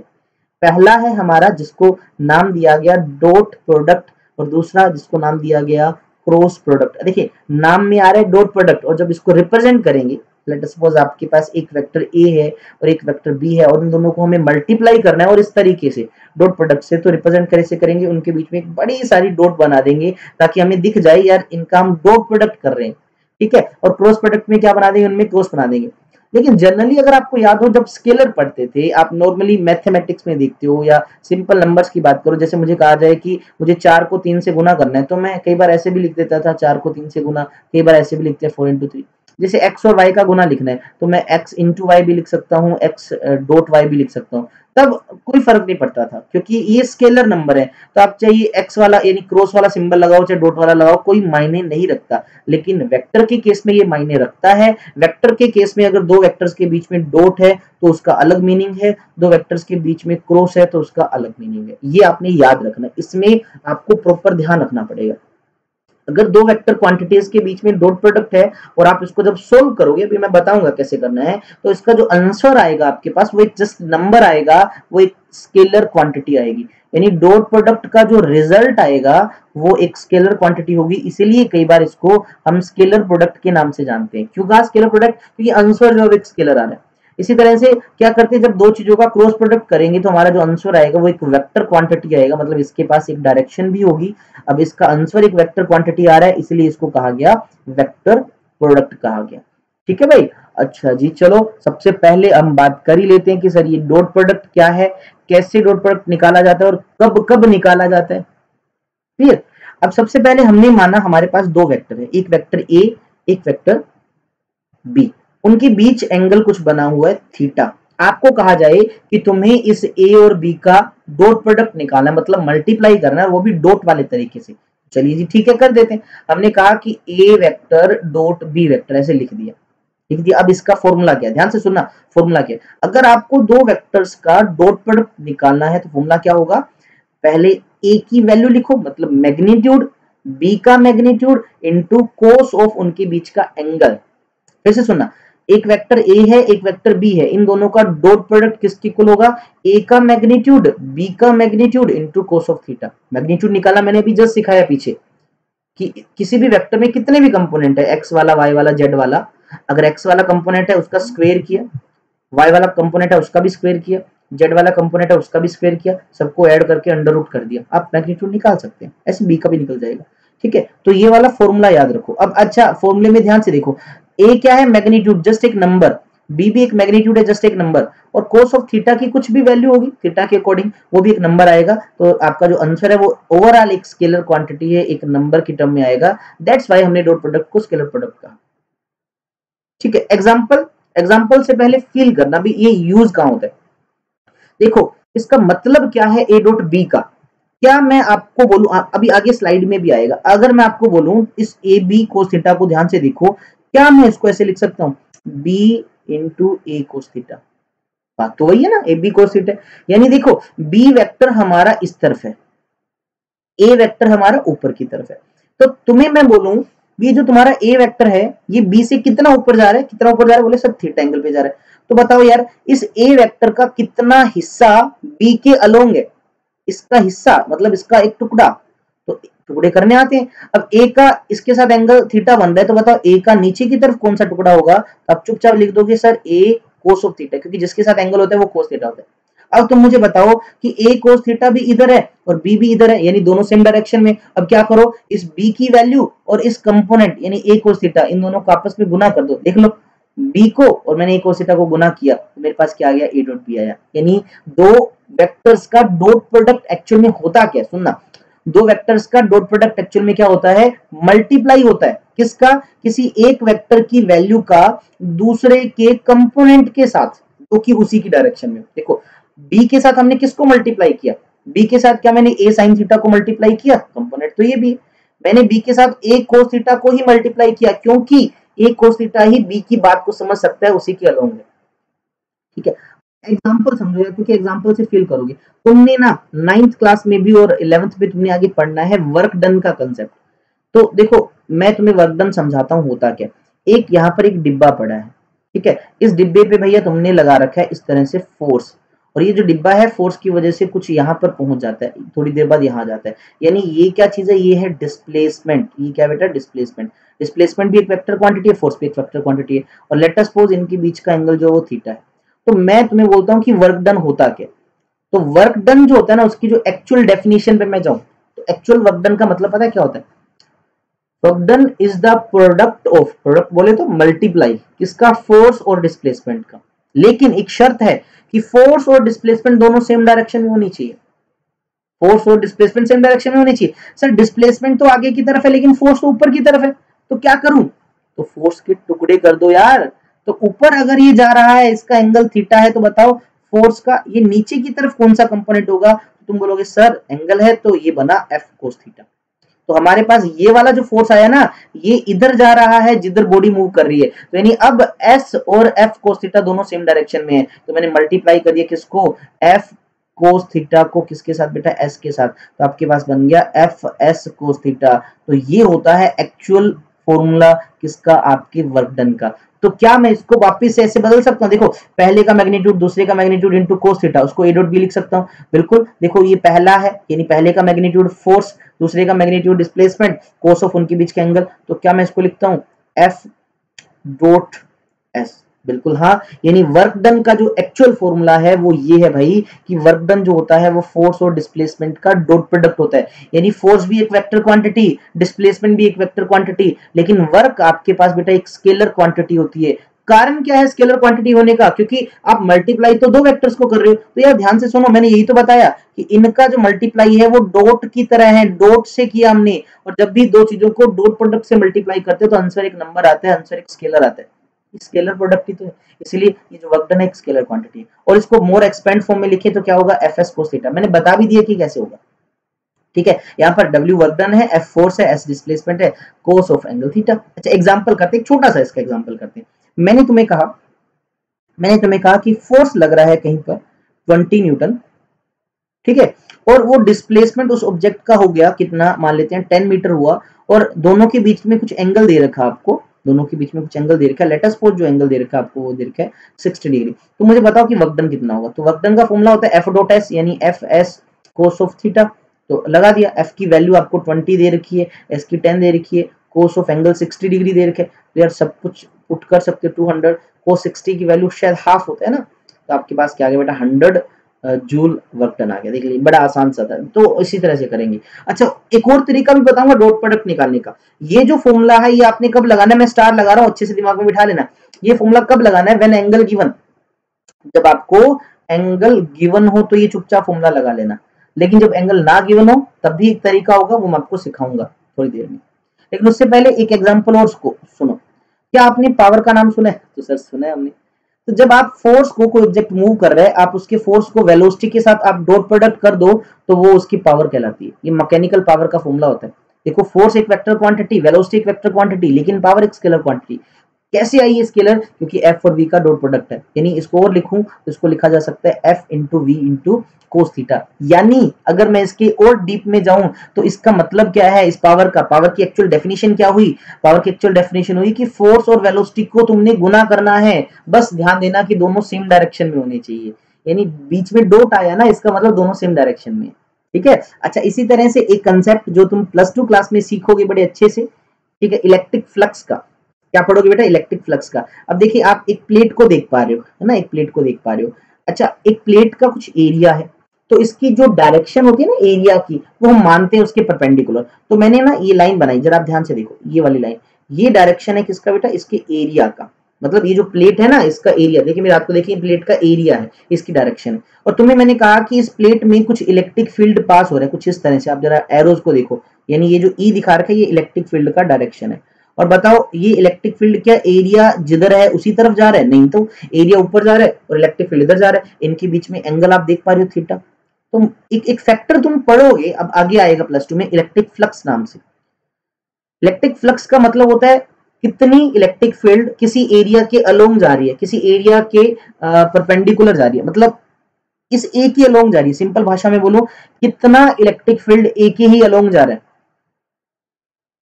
पहला है हमारा जिसको नाम दिया गया डॉट प्रोडक्ट, और दूसरा जिसको नाम दिया गया क्रॉस प्रोडक्ट। देखिए नाम में आ रहा है डॉट प्रोडक्ट, और जब इसको रिप्रेजेंट करेंगे, लेट सपोज आपके पास एक वेक्टर ए है और एक वेक्टर बी है, और इन दोनों को हमें मल्टीप्लाई करना है, और इस तरीके से डॉट प्रोडक्ट से तो रिप्रेजेंट कैसे करेंगे, उनके बीच में एक बड़ी सारी डॉट बना देंगे ताकि हमें दिख जाए यार इनका हम डॉट प्रोडक्ट कर रहे हैं, ठीक है। और क्रॉस प्रोडक्ट में क्या बना देंगे, उनमें क्रॉस बना देंगे। लेकिन जनरली अगर आपको याद हो, जब स्केलर पढ़ते थे आप, नॉर्मली मैथमेटिक्स में देखते हो, या सिंपल नंबर्स की बात करो, जैसे मुझे कहा जाए कि मुझे 4 को 3 से गुना करना है, तो मैं कई बार ऐसे भी लिख देता था 4 को 3 से गुना, कई बार ऐसे भी लिखते हैं 4 इंटू 3। जैसे x और y का गुना लिखना है तो मैं x इंटू वाई भी लिख सकता हूँ, x डॉट वाई भी लिख सकता हूँ, तब कोई फर्क नहीं पड़ता था क्योंकि ये स्केलर नंबर है। तो आप चाहिए x वाला यानी क्रॉस वाला सिंबल लगाओ चाहे डॉट वाला लगाओ, कोई मायने नहीं रखता। लेकिन वेक्टर के केस में ये मायने रखता है। वेक्टर के केस में अगर 2 वेक्टर्स के बीच में डॉट है तो उसका अलग मीनिंग है, 2 वेक्टर्स के बीच में क्रॉस है तो उसका अलग मीनिंग है। ये आपने याद रखना, इसमें आपको प्रॉपर ध्यान रखना पड़ेगा। अगर 2 वेक्टर क्वांटिटीज के बीच में डॉट प्रोडक्ट है और आप इसको जब सोल्व करोगे, अभी मैं बताऊंगा कैसे करना है, तो इसका जो आंसर आएगा आपके पास वो एक जस्ट नंबर आएगा, वो एक स्केलर क्वांटिटी आएगी। यानी डॉट प्रोडक्ट का जो रिजल्ट आएगा वो एक स्केलर क्वांटिटी होगी। इसीलिए कई बार इसको हम स्केलर प्रोडक्ट के नाम से जानते हैं। क्यों कहा स्केलर प्रोडक्ट? क्योंकि आंसर जो है एक स्केलर आ रहा है। इसी तरह से क्या करते हैं, जब दो चीजों का क्रॉस प्रोडक्ट करेंगे तो हमारा जो आंसर आएगा वो एक वेक्टर क्वांटिटी आएगा, मतलब इसके पास एक डायरेक्शन भी होगी। अब इसका आंसर एक वेक्टर क्वांटिटी आ रहा है, इसलिए इसको कहा गया वेक्टर प्रोडक्ट कहा गया। ठीक है भाई। अच्छा जी, चलो सबसे पहले हम बात कर ही लेते हैं कि सर ये डॉट प्रोडक्ट क्या है, कैसे डॉट प्रोडक्ट निकाला जाता है और कब कब निकाला जाता है। क्लियर। अब सबसे पहले हमने माना हमारे पास दो वेक्टर है, एक वेक्टर ए, एक वेक्टर बी, उनके बीच एंगल कुछ बना हुआ है थीटा। आपको कहा जाए कि तुम्हें इस ए और बी का डॉट प्रोडक्ट निकालना है, मतलब मल्टीप्लाई करना है, वो भी डॉट वाले तरीके से। चलिए जी ठीक है, कर देते हैं। हमने कहा कि ए वेक्टर डॉट बी वेक्टर, ऐसे लिख दिया। लिख दिया। अब इसका फॉर्मूला क्या है, ध्यान से सुनना। फॉर्मूला क्या है, अगर आपको दो वेक्टर्स का डॉट प्रोडक्ट निकालना है तो फॉर्मूला क्या होगा, पहले ए की वैल्यू लिखो, मतलब मैग्नीट्यूड, बी का मैग्नीट्यूड इनटू कोस ऑफ उनके बीच का एंगल। फिर से सुनना, एक वेक्टर ए है, एक वेक्टर बी है, इन दोनों का डॉट प्रोडक्ट किसके इक्वल होगा, ए का मैग्नीट्यूड बी का magnitude into cos of theta. Magnitude निकाला मैंने अभी जस्ट सिखाया पीछे कि किसी भी वेक्टर में कितने भी कंपोनेंट है, एक्स वाला, वाई वाला, जेड वाला, अगर एक्स वाला कंपोनेंट है उसका स्क्वायर किया, वाई वाला कंपोनेंट है उसका भी स्क्वायर किया, जेड वाला कंपोनेंट है उसका भी स्क्वायर किया, सबको ऐड करके अंडर रूट कर दिया, आप मैग्नीट्यूड निकाल सकते हैं। ऐसे बी का भी निकल जाएगा। ठीक है, तो ये वाला फॉर्मूला याद रखो। अब अच्छा, फॉर्मूले में ध्यान से देखो, ए क्या है, मैग्नीट्यूड, जस्ट एक नंबर, बी भी एक मैग्नीट्यूड है, जस्ट एक नंबर, और कोस ऑफ थीटा की कुछ भी वैल्यू होगी थीटा के अकॉर्डिंग, वो भी एक नंबर आएगा। तो आपका जो आंसर है वो ओवरऑल एक स्केलर क्वांटिटी है, एक नंबर की टर्म में आएगा। दैट्स व्हाई हमने डॉट प्रोडक्ट को स्केलर प्रोडक्ट कहा। ठीक है, एग्जाम्पल से पहले फील करना भी ये यूज कहां होता है। देखो इसका मतलब क्या है ए डॉट बी का, क्या मैं आपको बोलूं, अभी आगे स्लाइड में भी आएगा, अगर मैं आपको बोलूं इस ए बी कोस थीटा को ध्यान से देखो, क्या मैं इसको ऐसे लिख सकता हूं, बी इंटू ए कोस थीटा। बात तो वही है ना, ए बी कोस थीटा, यानी देखो बी वेक्टर हमारा इस तरफ है, ए वेक्टर हमारा ऊपर की तरफ है। तो तुम्हें मैं बोलूं ये जो तुम्हारा ए वेक्टर है ये बी से कितना ऊपर जा रहा है, कितना ऊपर जा रहा है, बोले सब थीटा एंगल पे जा रहा है। तो बताओ यार, इस ए वेक्टर का कितना हिस्सा बी के अलोंग है, इसका हिस्सा मतलब इसका एक टुकड़ा, तो टुकड़े करने आते हैं। अब ए का इसके साथ एंगल थीटा बन रहा है, तो बताओ ए का नीचे की तरफ कौन सा टुकड़ा होगा, तो आप चुपचाप लिख दोगे sir A cos of theta, क्योंकि जिसके साथ एंगल होता है वो कोस थीटा होता है। अब तुम मुझे बताओ कि ए कोस थीटा भी इधर है और बी भी इधर है, यानी दोनों सेम डायरेक्शन में। अब क्या करो, इस बी की वैल्यू और इस कंपोनेंट यानी ए कोस थीटा, इन दोनों को आपस में गुना कर दो। देख लो, बी को और मैंने ए कोस थीटा को गुना किया तो मेरे पास क्या आ गया, ए डॉट बी आया। यानी दो वेक्टर्स का डॉट प्रोडक्ट एक्चुअल में होता क्या, सुनना, दो वेक्टर्स का डॉट प्रोडक्ट एक्चुअल में क्या होता है, मल्टीप्लाई होता है। किसका, किसी एक वेक्टर की वैल्यू का दूसरे के कंपोनेंट के साथ, जो कि उसी की डायरेक्शन में। देखो बी के साथ हमने किसको मल्टीप्लाई किया, बी के साथ क्या मैंने ए साइन थीटा को मल्टीप्लाई किया, कंपोनेंट तो ये भी है। मैंने बी के साथ ए कोस थीटा को ही मल्टीप्लाई किया, क्योंकि ए कोस थीटा ही बी की बात को समझ सकता है, उसी के अलोंग है। ठीक है, एग्जांपल समझो यार, क्योंकि एग्जांपल से फील करोगे। तुमने ना 9th क्लास में भी और 11th में तुमने आगे पढ़ना है वर्क डन का कंसेप्ट। तो देखो मैं तुम्हें वर्क डन समझाता हूँ होता क्या। एक यहाँ पर एक डिब्बा पड़ा है, ठीक है, इस डिब्बे पे भैया तुमने लगा रखा है इस तरह से फोर्स, और ये जो डिब्बा है फोर्स की वजह से कुछ यहाँ पर पहुंच जाता है, थोड़ी देर बाद यहाँ जाता है, यानी ये क्या चीज है, ये है डिस्प्लेसमेंट। ये क्या बेटा, डिस्प्लेसमेंट। डिस्प्लेसमेंट भी एक वेक्टर क्वांटिटी है, फोर्स भी एक वेक्टर क्वांटिटी है, और लेट अस सपोज इनके बीच का एंगल जो वो थीटा है। तो मैं तुम्हें बोलता हूँ कि वर्क डन होता क्या। तो वर्क डन जो होता है ना, उसकी जो एक्चुअल डेफिनेशन पे मैं जाऊं तो एक्चुअल वर्क डन का मतलब पता है क्या होता है, work done is the product of, product बोले तो मल्टीप्लाई किसका, फोर्स और डिस्प्लेसमेंट का। लेकिन एक शर्त है कि फोर्स और डिस्प्लेसमेंट दोनों सेम डायरेक्शन में होनी चाहिए, फोर्स और डिस्प्लेसमेंट सेम डायरेक्शन में होनी चाहिए। सर डिस्प्लेसमेंट तो आगे की तरफ है लेकिन फोर्स तो ऊपर की तरफ है, तो क्या करूं, तो फोर्स के टुकड़े कर दो यार। तो ऊपर अगर ये जा रहा है, इसका एंगल थीटा है, तो बताओ फोर्स का ये नीचे की तरफ कौन सा कंपोनेंट होगा, तो तुम बोलोगे सर एंगल है तो ये बना एफ कोस थीटा। तो हमारे पास ये वाला जो फोर्स आया ना, ये इधर जा रहा है जिधर बॉडी मूव कर रही है, तो यानी अब एस और एफ कोस थीटा दोनों सेम डायरेक्शन में है, तो मैंने मल्टीप्लाई कर दिया किसको, एफ कोस थीटा को किसके साथ बेटा, एस के साथ, तो आपके पास बन गया एफ एस कोस थीटा। तो ये होता है एक्चुअल फॉर्मूला किसका, आपके वर्क डन का। तो क्या मैं इसको वापस से ऐसे बदल सकता हूँ, देखो पहले का मैग्नीट्यूड दूसरे का मैग्नीट्यूड इनटू कोस थीटा, उसको ए डॉट बी लिख सकता हूँ। बिल्कुल, देखो ये पहला है यानी पहले का मैग्नीट्यूड फोर्स, दूसरे का मैग्नीट्यूड डिस्प्लेसमेंट, कोस ऑफ उनके बीच के एंगल, तो क्या मैं इसको लिखता हूँ एफ डॉट एस। बिल्कुल हाँ, यानी वर्क डन का जो एक्चुअल फॉर्मूला है वो ये है भाई कि वर्क डन जो होता है वो फोर्स और डिस्प्लेसमेंट का डॉट प्रोडक्ट होता है। यानी फोर्स भी एक वेक्टर क्वांटिटी, डिस्प्लेसमेंट भी एक वेक्टर क्वांटिटी, लेकिन वर्क आपके पास बेटा एक स्केलर क्वांटिटी होती है। कारण क्या है स्केलर क्वांटिटी होने का? क्योंकि आप मल्टीप्लाई तो दो वेक्टर्स को कर रहे हो। तो यार ध्यान से सुनो, मैंने यही तो बताया कि इनका जो मल्टीप्लाई है वो डॉट की तरह है, डॉट से किया हमने। और जब भी दो चीजों को डॉट प्रोडक्ट से मल्टीप्लाई करते हैं तो आंसर एक नंबर आता है, आंसर एक स्केलर आता है। स्केलर प्रोडक्ट ही तो है, इसलिए ये जो वर्क डन है एक स्केलर क्वांटिटी है। और इसको मोर एक्सपेंड फॉर्म में लिखे तो क्या होगा? F S cos theta. मैंने बता भी दिया कि कैसे होगा, ठीक है। यहाँ पर W वर्क डन है, F फोर्स है, S डिस्प्लेसमेंट है, कोस ऑफ एंगल थीटा। अच्छा एग्जांपल करते हैं, छोटा सा इसका एग्जांपल करते हैं। मैंने तुम्हें कहा कि फोर्स लग रहा है कहीं पर 20 न्यूटन, ठीक है, और वो डिस्प्लेसमेंट उस ऑब्जेक्ट का हो गया कितना, मान लेते हैं 10 मीटर हुआ, और दोनों के बीच में कुछ एंगल दे रखा आपको, दोनों के बीच में कुछ एंगल दे रखा है। लेट अस सपोज जो एंगल दे रखा है आपको वो दे रखा है 60 डिग्री। तो मुझे बताओ कि वर्क डन कितना होगा? तो वर्क डन का फॉर्मूला होता है F डॉट S यानी F S cos of theta. तो लगा दिया, F की वैल्यू आपको 20 दे रखी है, S की 10 दे रखी है, कोस ऑफ एंगल 60 डिग्री दे रखे है। तो यार सब कुछ पुट कर सकते हो, 200 कोस 60 की वैल्यू शायद हाफ होता है ना, तो आपके पास क्या आ गया बेटा 100 जूल वर्क डन आ गया। देख लीजिए बड़ा आसान सा था, तो इसी तरह से करेंगे। अच्छा एक और तरीका भी बताऊंगा डॉट प्रोडक्ट निकालने का। ये जो फॉर्मूला है ये आपने कब लगाना है, मैं स्टार लगा रहा हूँ, अच्छे से दिमाग में बिठा लेना। ये फॉर्मूला कब लगाना है? व्हेन एंगल गिवन, जब आपको एंगल गिवन हो तो ये चुपचाप फॉर्मूला लगा लेना। लेकिन जब एंगल ना गिवन हो तब भी एक तरीका होगा, वो मैं आपको सिखाऊंगा थोड़ी देर में। लेकिन उससे पहले एक एग्जांपल और सुनो। क्या आपने पावर का नाम सुना है? तो सर सुना है हमने। तो जब आप फोर्स को कोई ऑब्जेक्ट मूव कर रहे हैं, आप उसके फोर्स को वेलोसिटी के साथ आप डॉट प्रोडक्ट कर दो तो वो उसकी पावर कहलाती है। ये मैकेनिकल पावर का फॉर्मूला होता है। देखो फोर्स एक वेक्टर क्वांटिटी, वेलोसिटी एक वेक्टर क्वांटिटी, लेकिन पावर एक स्केलर क्वांटिटी। कैसे आई ये स्केलर? क्योंकि F और V का डॉट प्रोडक्ट है। यानी इसको और लिखूं तो इसको लिखा जा सकता है F into V into cos theta. यानी अगर मैं इसके और डीप में जाऊं तो इसका मतलब क्या है? इस पावर का, पावर की एक्चुअल डेफिनेशन क्या हुई? पावर की एक्चुअल डेफिनेशन हुई कि फोर्स और वेलोसिटी को तुमने गुना करना है। बस ध्यान देना कि दोनों सेम डायरेक्शन में होने चाहिए। यानी बीच में डॉट आया ना, इसका मतलब दोनों सेम डायरेक्शन में, ठीक है। अच्छा इसी तरह से एक कंसेप्ट जो तुम +2 क्लास में सीखोगे बड़े अच्छे से, ठीक है, इलेक्ट्रिक फ्लक्स का। क्या पढ़ोगे बेटा? इलेक्ट्रिक फ्लक्स का। अब देखिए आप एक प्लेट को देख पा रहे हो, है ना, एक प्लेट को देख पा रहे हो। अच्छा एक प्लेट का कुछ एरिया है, तो इसकी जो डायरेक्शन होती है ना एरिया की, वो हम मानते हैं उसके परपेंडिकुलर। तो मैंने ना ये लाइन बनाई, जरा आप ध्यान से देखो, ये वाली लाइन, ये डायरेक्शन है किसका बेटा? इसके एरिया का। मतलब ये जो प्लेट है ना इसका एरिया, देखिए मेरे आपको देखिए प्लेट का एरिया है, इसकी डायरेक्शन है। और तुम्हें मैंने कहा कि इस प्लेट में कुछ इलेक्ट्रिक फील्ड पास हो रहा है कुछ इस तरह से। आप जरा एरोज को देखो, यानी ये जो ई दिखा रखा है ये इलेक्ट्रिक फील्ड का डायरेक्शन है। और बताओ ये इलेक्ट्रिक फील्ड क्या एरिया जिधर है उसी तरफ जा रहा है? नहीं, तो एरिया ऊपर जा रहा है और इलेक्ट्रिक फील्ड इधर जा रहा है। इनके बीच में एंगल आप देख पा रहे हो थीटा। तो एक फैक्टर तुम पढ़ोगे, अब आगे आएगा +2 में, इलेक्ट्रिक फ्लक्स नाम से। इलेक्ट्रिक फ्लक्स का मतलब होता है कितनी इलेक्ट्रिक फील्ड किसी एरिया के अलोंग जा रही है, किसी एरिया के परपेंडिकुलर जा रही है, मतलब इस ए के अलोंग जा रही है। सिंपल भाषा में बोलो, कितना इलेक्ट्रिक फील्ड ए के ही अलोंग जा रहा है।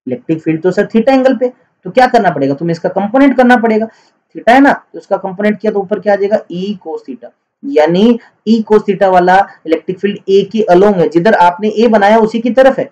इलेक्ट्रिक फील्ड तो सर थीटा एंगल पे, तो क्या करना पड़ेगा? तुम्हें इसका कंपोनेंट करना पड़ेगा। थीटा है ना, तो इसका कंपोनेंट किया तो ऊपर क्या आ जाएगा? ई कोस थीटा। यानी ई कोस थीटा वाला इलेक्ट्रिक फील्ड ए की अलोंग है, जिधर आपने ए बनाया उसी की तरफ है।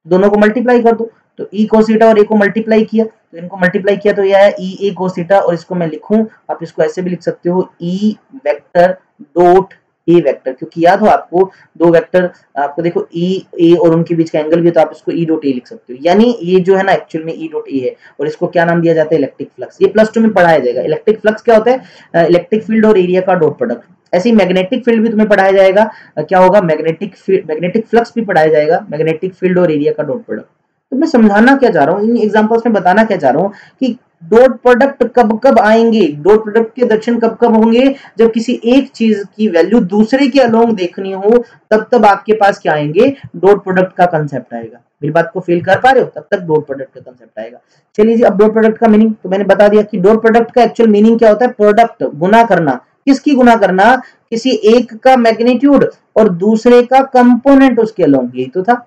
दोनों को मल्टीप्लाई कर दो, तो ई कोस थीटा और ए को मल्टीप्लाई किया, तो इनको मल्टीप्लाई किया तो यह है ई ए कोस थीटा। और इसको मैं लिखूं, आप इसको ऐसे भी लिख सकते हो, E vector dot A vector, क्योंकि याद हो आपको दो वेक्टर, आपको देखो ई ए और उनके बीच का एंगल भी है, तो आप इसको ई डॉट ए लिख सकते हो। यानी ये जो है ना एक्चुअल में ई डॉट ए है, और इसको क्या नाम दिया जाता है? Electric flux. ये +2 में पढ़ाया जाएगा। इलेक्ट्रिक फ्लक्स क्या होता है? इलेक्ट्रिक फील्ड और एरिया का डॉट प्रोडक्ट। ऐसे ही मैग्नेटिक फील्ड भी तुम्हें पढ़ाया जाएगा। क्या होगा? मैग्नेटिक फ्लक्स भी पढ़ाया जाएगा, मैग्नेटिक फील्ड और एरिया का डॉट प्रोडक्ट। तो मैं समझाना क्या चाह रहा हूँ इन एग्जांपल्स में, बताना क्या चाह रहा हूँ कि डॉट प्रोडक्ट कब कब आएंगे, डॉट प्रोडक्ट के दर्शन कब कब होंगे? जब किसी एक चीज की वैल्यू दूसरे के अलोंग देखनी हो, तब आपके पास क्या आएंगे? डॉट प्रोडक्ट का कंसेप्ट आएगा। मेरी बात को फील कर पा रहे हो? तब तक डॉट प्रोडक्ट का कंसेप्ट आएगा। चलिए जी, अब डॉट प्रोडक्ट का मीनिंग तो मैंने बता दिया कि डॉट प्रोडक्ट का एक्चुअल मीनिंग क्या होता है? प्रोडक्ट, गुना करना। किसकी गुना करना? किसी एक का मैग्नीट्यूड और दूसरे का कंपोनेंट उसके अलोंग। यही तो था,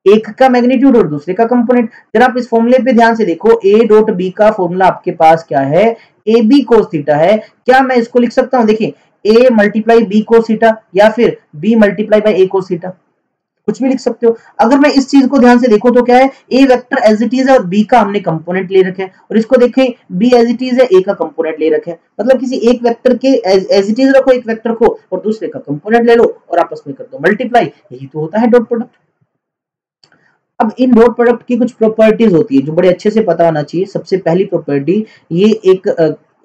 एक का मैग्नीट्यूड और दूसरे का कंपोनेंट। जरा आप इस फॉर्मूले पे ध्यान से देखो, ए डॉट बी का फॉर्मूला आपके पास क्या है? ए बी कोस थीटा है। क्या मैं इसको लिख सकता हूं? देखिए A multiply B cos theta या फिर B multiply by A cos theta. कुछ भी लिख सकते हो। अगर मैं इस चीज को ध्यान से देखो तो क्या है, ए वेक्टर एज इट इज है और बी का हमने कंपोनेंट ले रखे हैं, और इसको देखें बी एज इट इज है, ए का कंपोनेंट ले रखे हैं। मतलब किसी एक वेक्टर के एज इट इज रखो एक वेक्टर को, और दूसरे का कंपोनेंट ले लो और आपस में कर दो मल्टीप्लाई, यही तो होता है डॉट प्रोडक्ट। अब इन डॉट प्रोडक्ट की कुछ प्रॉपर्टीज होती है जो बड़े अच्छे से पता होना चाहिए। सबसे पहली प्रॉपर्टी, ये एक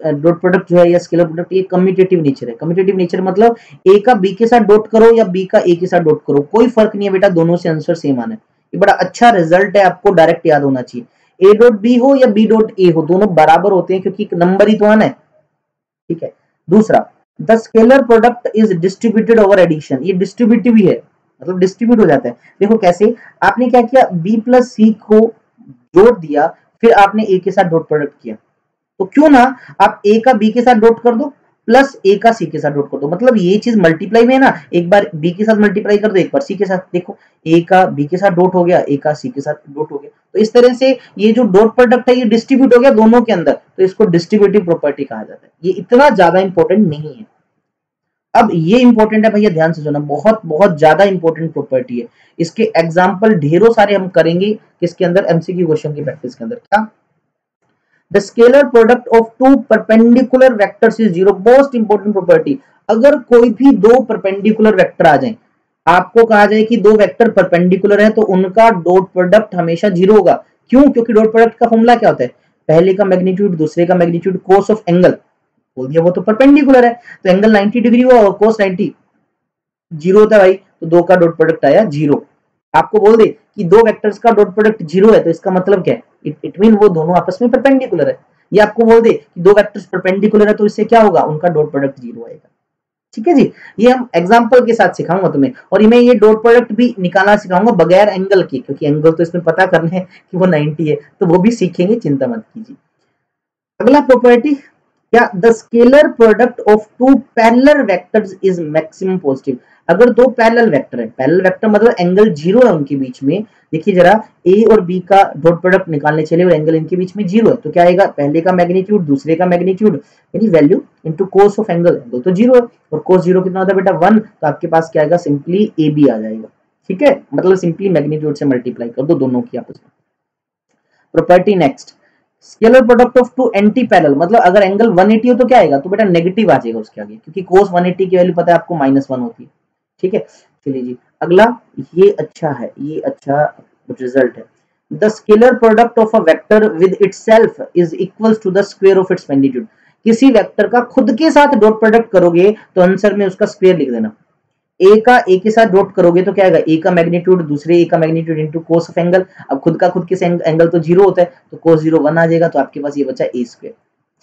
डॉट प्रोडक्ट जो है या स्केलर प्रोडक्ट, ये कम्यूटेटिव नेचर है। कम्यूटेटिव नेचर मतलब ए का बी के साथ डॉट करो या बी का ए के साथ डॉट करो, कोई फर्क नहीं है बेटा, दोनों से आंसर सेम आना है। ये बड़ा अच्छा रिजल्ट है, आपको डायरेक्ट याद होना चाहिए। ए डॉट बी हो या बी डॉट ए हो, दोनों बराबर होते हैं क्योंकि नंबर ही तो आना है, ठीक है। दूसरा, the scalar product is distributed over addition, ये डिस्ट्रीब्यूटिव ही है, मतलब डिस्ट्रीब्यूट हो जाता है। देखो कैसे, आपने क्या किया, बी प्लस सी को जोड़ दिया, फिर आपने ए के साथ डॉट प्रोडक्ट किया, तो क्यों ना आप ए का बी के साथ डॉट कर दो प्लस ए का सी के साथ डॉट कर दो, मतलब ये चीज मल्टीप्लाई में है ना, एक बार बी के साथ मल्टीप्लाई कर दो, एक बार सी के साथ। देखो ए का बी के साथ डॉट हो गया, ए का सी के साथ डॉट हो गया, तो इस तरह से ये जो डॉट प्रोडक्ट है ये डिस्ट्रीब्यूट हो गया दोनों के अंदर, तो इसको डिस्ट्रीब्यूटिव प्रॉपर्टी कहा जाता है। ये इतना ज्यादा इंपॉर्टेंट नहीं है। अब ये इंपॉर्टेंट है भैया, ध्यान से सुनना, बहुत बहुत ज्यादा इंपॉर्टेंट प्रॉपर्टी है। इसके एग्जांपल ढेरों सारे हम करेंगे किसके अंदर, एमसीक्यू क्वेश्चन की प्रैक्टिस के अंदर। क्या, the scalar product of two perpendicular vectors is zero, most important property. अगर कोई भी दो परपेंडिकुलर वेक्टर आ जाए, आपको कहा जाए कि दो वेक्टर परपेंडिकुलर है, तो उनका डॉट प्रोडक्ट हमेशा जीरो होगा। क्यों? क्योंकि डॉट प्रोडक्ट का फॉर्मूला क्या होता है, पहले का मैग्नीट्यूड दूसरे का मैग्नीट्यूड कोस ऑफ एंगल, बोल दिया वो तो परपेंडिकुलर है, तो एंगल 90 डिग्री हुआ और कोस 90 जीरो होता है भाई, तो दो का डॉट प्रोडक्ट आया जीरो। आपको बोल दे कि दो वेक्टर्स का डॉट प्रोडक्ट जीरो है, तो इसका मतलब क्या है, इट मीन वो दोनों आपस में परपेंडिकुलर है। ये आपको बोल दे कि दो वेक्टर्स परपेंडिकुलर है, तो इससे क्या होगा, उनका डॉट प्रोडक्ट जीरो आएगा। ठीक है जी, ये हम एग्जांपल के साथ सिखाऊंगा तुम्हें, और मैं ये डॉट प्रोडक्ट भी निकालना सिखाऊंगा बगैर एंगल के, क्योंकि एंगल तो इसमें पता करना है कि वो 90 है, तो वो भी सीखेंगे, चिंता मत कीजिए। अगला प्रॉपर्टी, क्या, the scalar product of two parallel vectors is maximum positive. अगर दो पैरेलल वेक्टर है, पैरेलल वेक्टर मतलब एंगल जीरो है उनके बीच में, देखिए जरा, ए और बी का डॉट प्रोडक्ट निकालने चले और एंगल इनके बीच में जीरो है, तो क्या आएगा, पहले का मैग्नीट्यूड दूसरे का मैग्नीट्यूड यानी value into cos of angle, angle तो जीरो है, और कोस जीरो कितना होता है बेटा 1, तो आपके पास क्या आएगा, सिंपली ए बी आ जाएगा। ठीक है, मतलब सिंपली मैग्नीट्यूड से मल्टीप्लाई कर दो दोनों की आपस में। Property next, scalar product of two anti parallel, मतलब अगर एंगल 180 हो तो क्या आएगा, तो बेटा नेगेटिव आ जाएगा उसके आगे, क्योंकि cos 180 की वैल्यू पता है आपको -1 होती है। ठीक है, चलिए जी अगला, ये अच्छा है, ये अच्छा रिजल्ट है। The scalar product of a vector with itself is equals to the square of its magnitude. किसी वेक्टर का खुद के साथ डॉट प्रोडक्ट करोगे तो आंसर में उसका स्क्वायर लिख देना। ए का ए के साथ डॉट करोगे तो क्या आएगा, ए का मैग्नीट्यूड दूसरे ए का magnitude into cos of angle. अब खुद का खुद के एंगल तो जीरो होता है, तो कोस जीरो 1 आ जाएगा, तो आपके पास ये बचा ए स्क्वायर।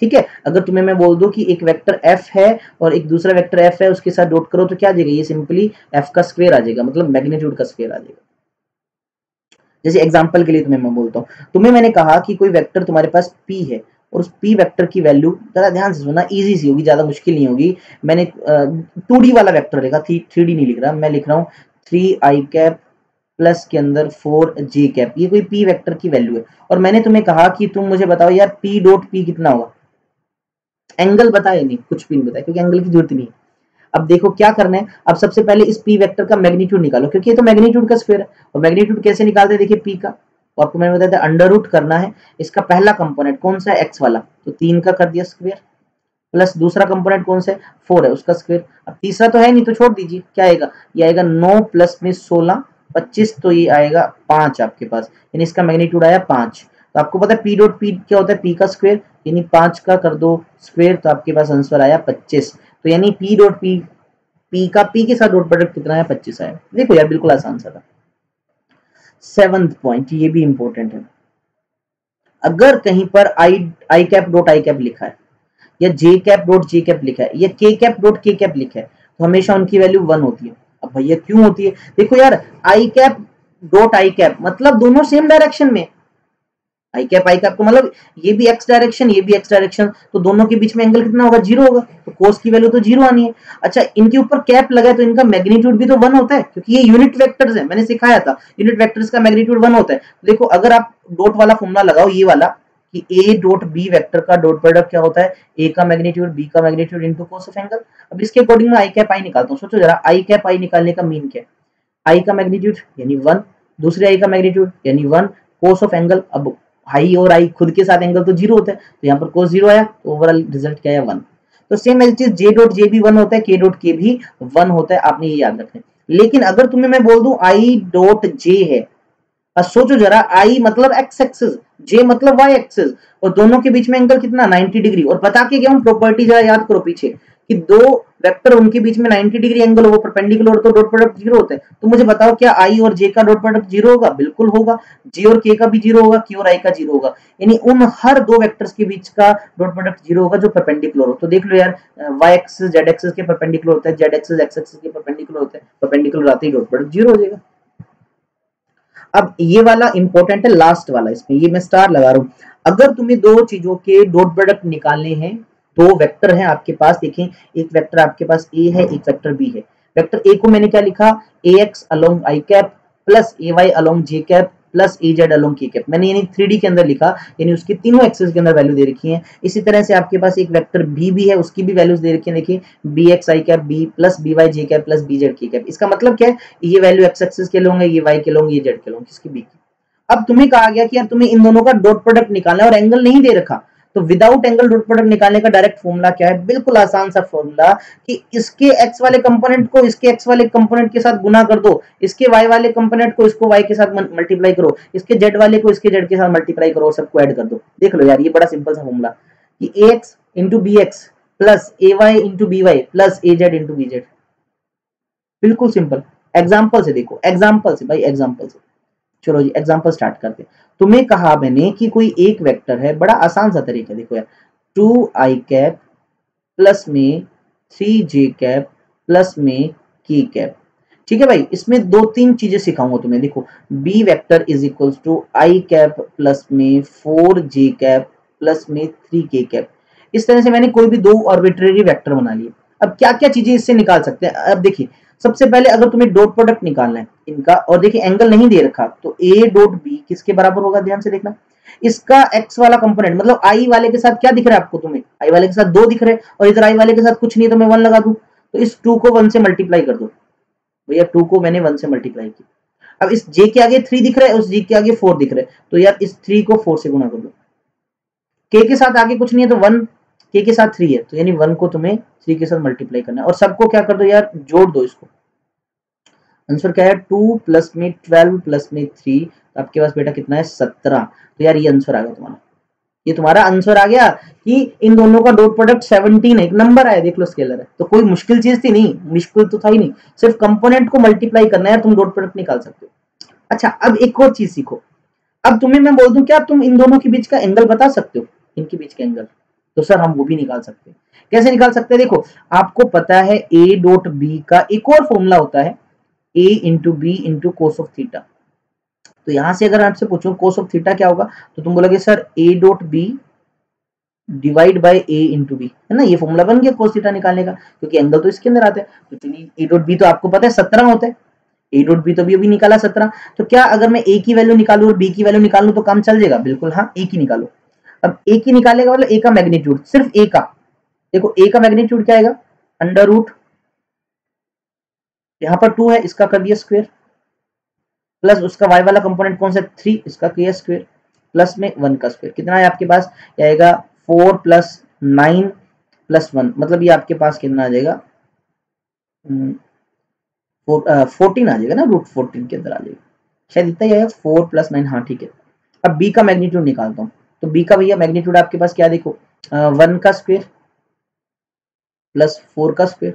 ठीक है, अगर तुम्हें मैं बोल दूं कि एक वेक्टर एफ है और एक दूसरा वेक्टर एफ है, उसके साथ डॉट करो तो क्या आ जाएगा, ये सिंपली एफ का स्क्वायर आ जाएगा, मतलब मैग्नीट्यूड का स्क्वायर आ जाएगा। जैसे एग्जांपल के लिए तुम्हें मैं बोलता हूँ, तुम्हें मैंने कहा कि कोई वेक्टर तुम्हारे पास p है, और उस p वेक्टर की वैल्यू, जरा ध्यान से सुनना, इजी सी होगी, ज्यादा मुश्किल नहीं होगी। मैंने 2D वाला वेक्टर लिखा, 3D नहीं लिख रहा, मैं लिख रहा हूँ 3i कैप प्लस के अंदर 4j कैप, ये कोई p वेक्टर की वैल्यू है, और मैंने तुम्हें कहा कि तुम मुझे बताओ यार p डॉट p कितना होगा। एंगल बताया नहीं, कुछ भी नहीं बताया, क्योंकि एंगल की जरूरत नहीं है। अब देखो क्या करना है, अब सबसे पहले इस p वेक्टर का मैग्नीट्यूड निकालो, क्योंकि ये तो मैग्नीट्यूड का स्क्वायर है, और मैग्नीट्यूड कैसे निकालते हैं, देखिए p का, तो आपको मैंने बताया था अंडर रूट करना है। इसका पहला कंपोनेंट कौन सा है, x वाला, तो 3 का कर दिया स्क्वायर, प्लस दूसरा कंपोनेंट कौन सा है, 4 है, उसका स्क्वायर। अब तीसरा तो है नहीं, तो छोड़ दीजिए, क्या आएगा, ये आएगा 9 प्लस में 16 25, तो ये आएगा 5 आपके पास, यानी इसका मैग्नीट्यूड आया 5। तो आपको पता है p डॉट p क्या होता है, p का स्क्वायर, यानी 5 का कर दो स्क्वायर, तो आपके पास आंसर आया 25। तो यानी p डॉट p का p के साथ डॉट प्रोडक्ट कितना है, 25 आया। देखो यार बिल्कुल आसान सा था। 7th पॉइंट, ये भी इंपॉर्टेंट है। अगर कहीं पर आई कैप डॉट आई कैप लिखा है, या जे कैप डॉट जे कैप लिखा है, या के कैप डॉट के कैप लिखा है, तो हमेशा उनकी वैल्यू 1 होती है। अब भैया क्यों होती है, देखो यार, आई कैप डॉट आई कैप मतलब दोनों सेम डायरेक्शन में, आई कैप को मतलब ये भी एक्स डायरेक्शन, ये भी एक्स डायरेक्शन, तो दोनों के बीच में एंगल कितना होगा, जीरो होगा, तो कोस की वैल्यू तो जीरो आनी है। अच्छा, इनके ऊपर कैप लगा है, तो इनका मैग्नीट्यूड भी तो 1 होता है, क्योंकि ये यूनिट वेक्टर्स है, मैंने सिखाया था यूनिट वेक्टर्स का मैग्नीट्यूड 1 होता है। देखो अगर आप डॉट वाला फॉर्मूला लगाओ, ये वाला, कि ए डॉट बी वेक्टर का डॉट प्रोडक्ट क्या होता है, ए का मैग्नीट्यूड बी का magnitude into cos of angle. अब इसके अकॉर्डिंग मैं आई कैप आई निकालता हूँ। सोचो जरा, आई कैप आई निकालने का मीन क्या है, आई का मैग्नीट्यूड यानी 1, दूसरे आई का मैग्नीट्यूड यानी 1, कोस ऑफ एंगल, अब आई और आई खुद के साथ एंगल तो 0 होता है, तो यहाँ पर कोस 0 आया, तो ओवरऑल रिजल्ट क्या है 1। तो same as it is J dot J भी 1 होता है, के डॉट के भी 1 होता है, आपने ये याद रखना है। लेकिन अगर तुम्हें मैं बोल दूं आई डॉट जे है, सोचो जरा, आई मतलब एक्स एक्सिस, जे मतलब वाई एक्सिस, और दोनों के बीच में एंगल कितना 90 डिग्री, और बता के क्या हूं, प्रॉपर्टी जरा याद करो पीछे कि दो वेक्टर उनके बीच में 90 डिग्री एंगल हो, वो परपेंडिकुलर, तो डॉट प्रोडक्ट 0 होता है। तो मुझे बताओ क्या आई और जे का डॉट प्रोडक्ट 0 होगा? बिल्कुल होगा। जे और के का भी 0 होगा, के और आई का 0 होगा, यानी उन हर दो वेक्टर्स के बीच का डॉट प्रोडक्ट 0 होगा जो परपेंडिकुलर हो। तो देख लो यार, वाई एक्सिस जेड एक्सिस के परपेंडिकुलर होता है, जेड एक्सिस एक्स एक्सिस के परपेंडिकुलर होता है, परपेंडिकुलर आते ही डॉट प्रोडक्ट 0 हो जाएगा। अब ये वाला इंपॉर्टेंट है, लास्ट वाला, इसमें ये मैं स्टार लगा रहा हूं। अगर तुम्हें दो चीजों के डॉट प्रोडक्ट निकालने हैं, दो वेक्टर हैं आपके पास, देखें एक वेक्टर आपके पास ए है, एक वेक्टर बी है। वेक्टर ए को मैंने क्या लिखा, ए x along I cap plus a Y along J cap plus a Z along के कैप, मैंने यानी 3D के अंदर लिखा, यानी उसकी तीनों एक्सिस के अंदर वैल्यू दे रखी है। इसी तरह से आपके पास एक वेक्टर बी भी है, उसकी भी वैल्यूज दे रखी है, देखिए b x i cap b plus b y j cap plus b z के कैप। इसका मतलब क्या है, ये वैल्यू एक्स एक्सिस के लोगे, ये वाई के लोगे, ये जेड के लोगे, किसकी बी की। अब तुम्हें कहा गया कि यार तुम्हें इन दोनों का डॉट प्रोडक्ट निकालना है और एंगल नहीं दे रखा, तो विदाउट एंगल डॉट प्रोडक्ट निकालने का डायरेक्ट फॉर्मूला क्या है, बिल्कुल आसान सा फॉर्मूला कि इसके एक्स वाले कंपोनेंट को इसके एक्स वाले कंपोनेंट के साथ गुना कर दो, इसके वाई वाले कंपोनेंट को इसको वाई के साथ मल्टीप्लाई करो, इसके जेड वाले को इसके जेड के साथ मल्टीप्लाई करो और सबको ऐड कर दो। देख लो यार, ये बड़ा सिंपल सा फॉर्मूला कि a x into b x plus a y into b y plus a z into b z, बिल्कुल सिंपल। एग्जाम्पल से देखो, एग्जाम्पल से भाई, एग्जाम्पल से। चलो जी एग्जांपल स्टार्ट करते हैं। तुम्हें कहा मैंने कि कोई एक वेक्टर है, बड़ा आसान सा तरीका, देखो यार 2i कैप प्लस में 3j कैप प्लस में k कैप, ठीक है भाई। इसमें दो तीन चीजें सिखाऊंगा तुम्हें, देखो b vector is equals to i cap plus में 4j कैप प्लस में 3k कैप। इस तरह से मैंने कोई भी दो आर्बिट्रेरी वेक्टर बना लिए। अब क्या क्या चीजें इससे निकाल सकते हैं, अब देखिए सबसे पहले अगर तुम्हें डॉट प्रोडक्ट निकालना है इनका, और देखिए एंगल नहीं दे रखा, तो a डॉट बी किसके बराबर होगा, ध्यान से देखना। इसका x वाला कंपोनेंट मतलब i वाले के साथ क्या दिख रहा है आपको, तुम्हें i वाले के साथ 2 दिख रहे हैं, और इधर i वाले के साथ कुछ नहीं है, तो मैं 1 लगा दूं, तो इस 2 को 1 से मल्टीप्लाई कर दो भैया, 2 को मैंने 1 से मल्टीप्लाई किया। अब इस j के आगे 3 दिख रहा है, उस j के आगे 4 दिख रहा है, तो यार इस 3 को 4 से गुना कर दो। k के साथ आगे कुछ नहीं है, तो 1, k के साथ 3 है, तो यानी 1 को तुम्हें 3 के साथ मल्टीप्लाई करना है, और सबको क्या कर दो यार, जोड़ दो इसको। आंसर क्या है, 2 प्लस में 12 प्लस में 3, तो आपके पास बेटा कितना है 17। तो यार ये आंसर आ गया तुम्हारा, ये तुम्हारा आंसर आ गया कि इन दोनों का डॉट प्रोडक्ट 17 है, एक नंबर आया, देख लो स्केलर है, तो कोई मुश्किल चीज थी नहीं, मुश्किल तो था ही नहीं, सिर्फ कंपोनेंट को मल्टीप्लाई करना है, तुम डॉट प्रोडक्ट निकाल सकते हो। अच्छा अब एक और चीज सीखो, अब तुम्हें मैं बोल दूं क्या तुम इन दोनों के बीच का एंगल बता सकते हो, इनके बीच का एंगल, तो सर हम वो भी निकाल सकते हैं। कैसे निकाल सकते हैं, देखो आपको पता है a डॉट बी का एक और फॉर्मूला होता है a into B into cos of theta. तो यहां से अगर आपसे पूछूं कोस ऑफ थीटा क्या होगा, तो तुम बोलोगे sir a dot B divide by a into B, है ना, ये फॉर्मूला बन गया कोस थीटा निकालने का, क्योंकि एंगल तो इसके अंदर आते हैं। तो चलिए a डॉट बी तो आपको पता है 17 होता है, a डॉट बी तो भी अभी निकाला 17, तो क्या अगर मैं a की वैल्यू निकालूं और b की वैल्यू निकालूं तो काम चल जाएगा, बिल्कुल हाँ, a की निकालो। अब a की निकालने का मतलब a का मैग्नीट्यूड, सिर्फ a का, देखो a का मैग्नीट्यूड क्या आएगा, अंडर रूट, यहाँ पर 2 है इसका कर दिया स्क्वायर, प्लस उसका y वाला कंपोनेंट कौन सा 3, इसका किया स्क्वायर, प्लस में 1 का स्क्वायर, कितना है आपके पास, ये आएगा 4 प्लस 9 प्लस 1, मतलब ये आपके पास कितना आ जाएगा, 14 आ जाएगा ना, रूट 14 के अंदर आ जाएगा, शायद इतना ही आएगा, 4 प्लस 9, हाँ ठीक है। अब b का मैग्नीट्यूड निकालता हूँ, तो b का भैया मैग्नीट्यूड आपके पास क्या, देखो 1 का स्क्वायर प्लस 4 का स्क्वायर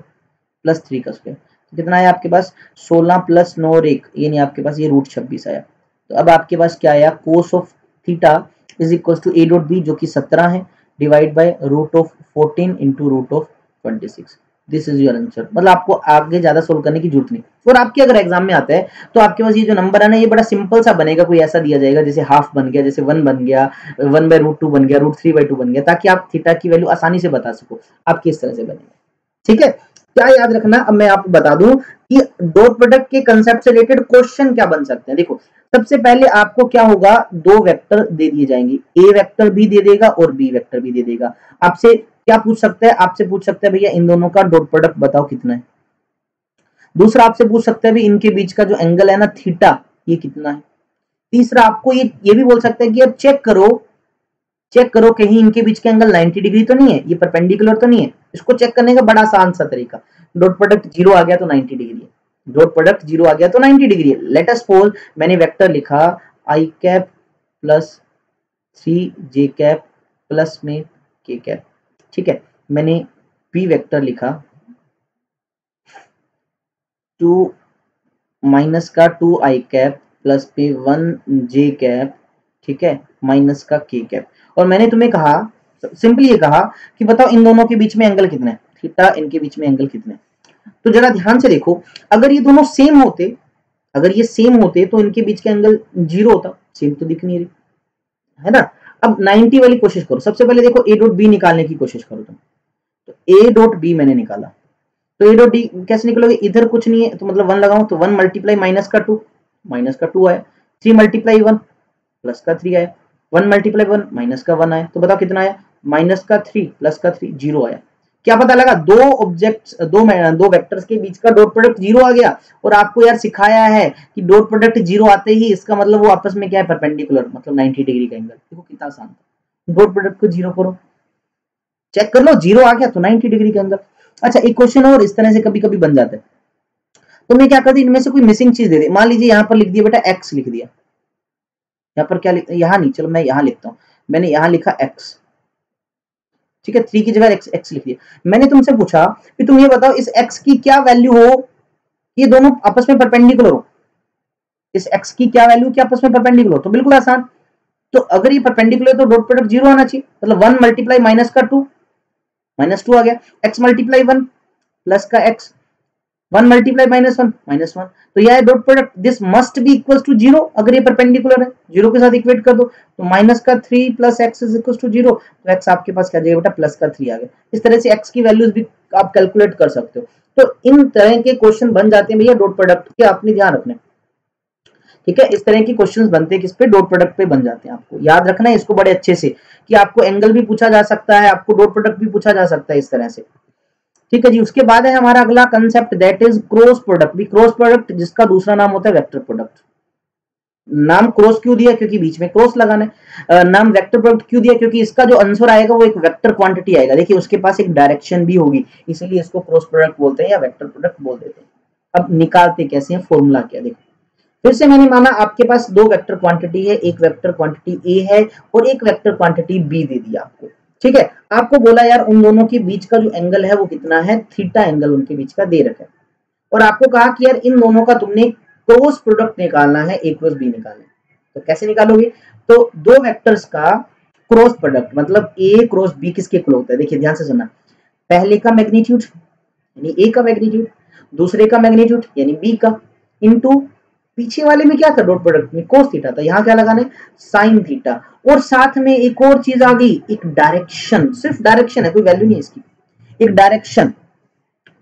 प्लस 3 का स्क्वायर, कितना है आपके पास 16 प्लस 9 और 1, यानी आपके पास ये रूट 26 आया। तो अब आपके पास क्या आया, cos of theta is equal to a dot B जो कि 17 है, divide by root of 14 into root of 26। This is your answer, मतलब आपको आगे ज्यादा सोल्व करने की जरूरत नहीं। और आपके अगर एग्जाम में आता है तो आपके पास ये जो नंबर है ना, ये बड़ा सिंपल सा बनेगा, कोई ऐसा दिया जाएगा जैसे हाफ बन गया, जैसे 1 बन गया, 1 बाय रूट 2 बन गया, रूट 3 बाय 2 बन गया, ताकि आप थीटा की वैल्यू आसानी से बता सको आपकी इस तरह से बनेगा, ठीक है। क्या याद रखना, अब मैं आपको बता दूं कि डॉट प्रोडक्ट के कंसेप्ट से रिलेटेड क्वेश्चन क्या बन सकते हैं। देखो सबसे पहले आपको क्या होगा, दो वेक्टर दे दिए जाएंगे, ए वेक्टर भी दे देगा और बी वेक्टर भी दे देगा। आपसे क्या पूछ सकता है, आपसे पूछ सकता है भैया इन दोनों का डॉट प्रोडक्ट बताओ कितना है। दूसरा आपसे पूछ सकता है भी इनके बीच का जो एंगल है ना थीटा, ये कितना है। तीसरा आपको ये भी बोल सकता है कि अब चेक करो कहीं इनके बीच का एंगल 90 डिग्री तो नहीं है, ये परपेंडिकुलर तो नहीं है। इसको चेक करने का बड़ा आसान सा तरीका, डॉट प्रोडक्ट 0 आ गया तो 90 डिग्री है, डॉट प्रोडक्ट 0 आ गया तो 90 डिग्री है। लेट अस सपोज मैंने वेक्टर लिखा i cap plus 3 j cap plus में k कैप, ठीक है। मैंने p वेक्टर लिखा 2 माइनस का 2 i कैप प्लस पे 1 j कैप, ठीक है, माइनस का k कैप। और मैंने तुम्हें कहा, सिंपली ये कहा कि बताओ इन दोनों के बीच में एंगल कितने हैं, थीटा, इनके बीच में एंगल कितने। तो जरा ध्यान से देखो, अगर ये दोनों सेम होते, अगर ये सेम होते तो इनके बीच का एंगल 0 होता, सेम तो दिख नहीं रही है ना। अब 90 वाली कोशिश करो, सबसे पहले देखो a डॉट b निकालने की कोशिश करो तुम। तो a डॉट b मैंने निकाला, तो a डॉट d कैसे निकलोगे, इधर कुछ नहीं है तो मतलब 1 लगाऊं, तो 1 मल्टीप्लाई माइनस का 2 आया, 3 मल्टीप्लाई 1 प्लस का 3 आया, 1 मल्टीप्लाई 1 माइनस का 1 आया। तो बताओ कितना आया, माइनस का 3 प्लस का 3, 0 आया। क्या पता लगा, दो वेक्टर्स के बीच का डॉट प्रोडक्ट 0 आ गया। और आपको यार सिखाया है कि डॉट प्रोडक्ट 0 आते ही इसका मतलब वो आपस में क्या है, परपेंडिकुलर, मतलब 90 डिग्री का एंगल। देखो कितना आसान, डॉट प्रोडक्ट को 0 करो, चेक कर लो 0 आ गया तो 90 डिग्री का एंगल। अच्छा एक क्वेश्चन और इस तरह से कभी कभी बन जाता है, तो मैं क्या करती, इनमें से कोई मिसिंग चीज दे दे। मान लीजिए यहाँ पर लिख दिया बेटा x लिख दिया, यहाँ पर क्या लिख, यहाँ नहीं, चलो मैं यहाँ लिखता हूँ, मैंने यहाँ लिखा x, ठीक है, 3 की जगह x लिख दिया। मैंने तुमसे पूछा कि तुम ये बताओ इस x की क्या वैल्यू हो, ये दोनों आपस में परपेंडिकुलर हो, इस x की क्या वैल्यू क्या आपस में परपेंडिकुलर हो। तो बिल्कुल आसान, तो अगर ये परपेंडिकुलर तो डॉट प्रोडक्ट 0 आना चाहिए, मतलब 1 मल्टीप्लाई माइनस का 2 माइनस 2 आ गया, x मल्टीप्लाई 1 प्लस का x, 1 मल्टीप्लाई माइनस 1 माइनस 1, तो यह है dot product, this must be equal to 0। अगर ये परपेंडिकुलर है 0 के साथ इक्वेट कर दो, तो माइनस का 3 plus x is equal to 0, तो x आपके पास क्या जाएगा बेटा, प्लस का 3 आ गया। इस तरह से x की वैल्यूज भी आप कैलकुलेट कर सकते हो। तो इन तरह के क्वेश्चन बन जाते हैं भैया डॉट प्रोडक्ट के, आपने ध्यान रखना, ठीक है। इस तरह के क्वेश्चंस बनते हैं किस पे, डॉट प्रोडक्ट पे बन जाते हैं। आपको याद रखना है इसको बड़े अच्छे से, कि आपको एंगल भी पूछा जा सकता है, आपको डॉट प्रोडक्ट भी पूछा जा सकता है इस तरह से, ठीक है जी। उसके बाद है हमारा अगला concept, that is cross product. भी क्रॉस प्रोडक्ट जिसका दूसरा नाम होता है वेक्टर प्रोडक्ट। नाम क्रॉस क्यों दिया, क्योंकि बीच में क्रॉस लगाना है। नाम वेक्टर प्रोडक्ट क्यों दिया, क्योंकि इसका जो आंसर आएगा वो एक वेक्टर क्वांटिटी आएगा, देखिए उसके पास एक डायरेक्शन भी होगी, इसलिए इसको क्रॉस प्रोडक्ट बोलते हैं या वेक्टर प्रोडक्ट बोल देते हैं। अब निकालते कैसे हैं, फॉर्मूला क्या, देखो फिर से मैंने माना आपके पास दो वेक्टर क्वांटिटी है, एक वेक्टर क्वांटिटी ए है और एक वेक्टर क्वांटिटी बी दे दिया आपको, ठीक है। आपको बोला यार उन दोनों के बीच का जो एंगल है वो कितना है, थीटा एंगल उनके बीच का दे रखा है। और आपको कहा कि यार इन दोनों का तुमने क्रॉस प्रोडक्ट निकालना है, ए क्रॉस बी निकालना है। तो कैसे निकालोगे, तो दो वेक्टर्स का क्रॉस प्रोडक्ट मतलब ए क्रॉस बी किसके इक्वल होता है, देखिए ध्यान से सुनना। पहले का मैग्नीट्यूड यानी ए का मैग्नीट्यूड, दूसरे का मैग्नीट्यूड यानी बी का, इनटू पीछे वाले में क्या था, डॉट प्रोडक्ट में कोस थीटा था, यहाँ क्या लगाना है, साइन थीटा। और साथ में एक और चीज आ गई, एक डायरेक्शन, सिर्फ डायरेक्शन है, कोई वैल्यू नहीं है इसकी, एक डायरेक्शन,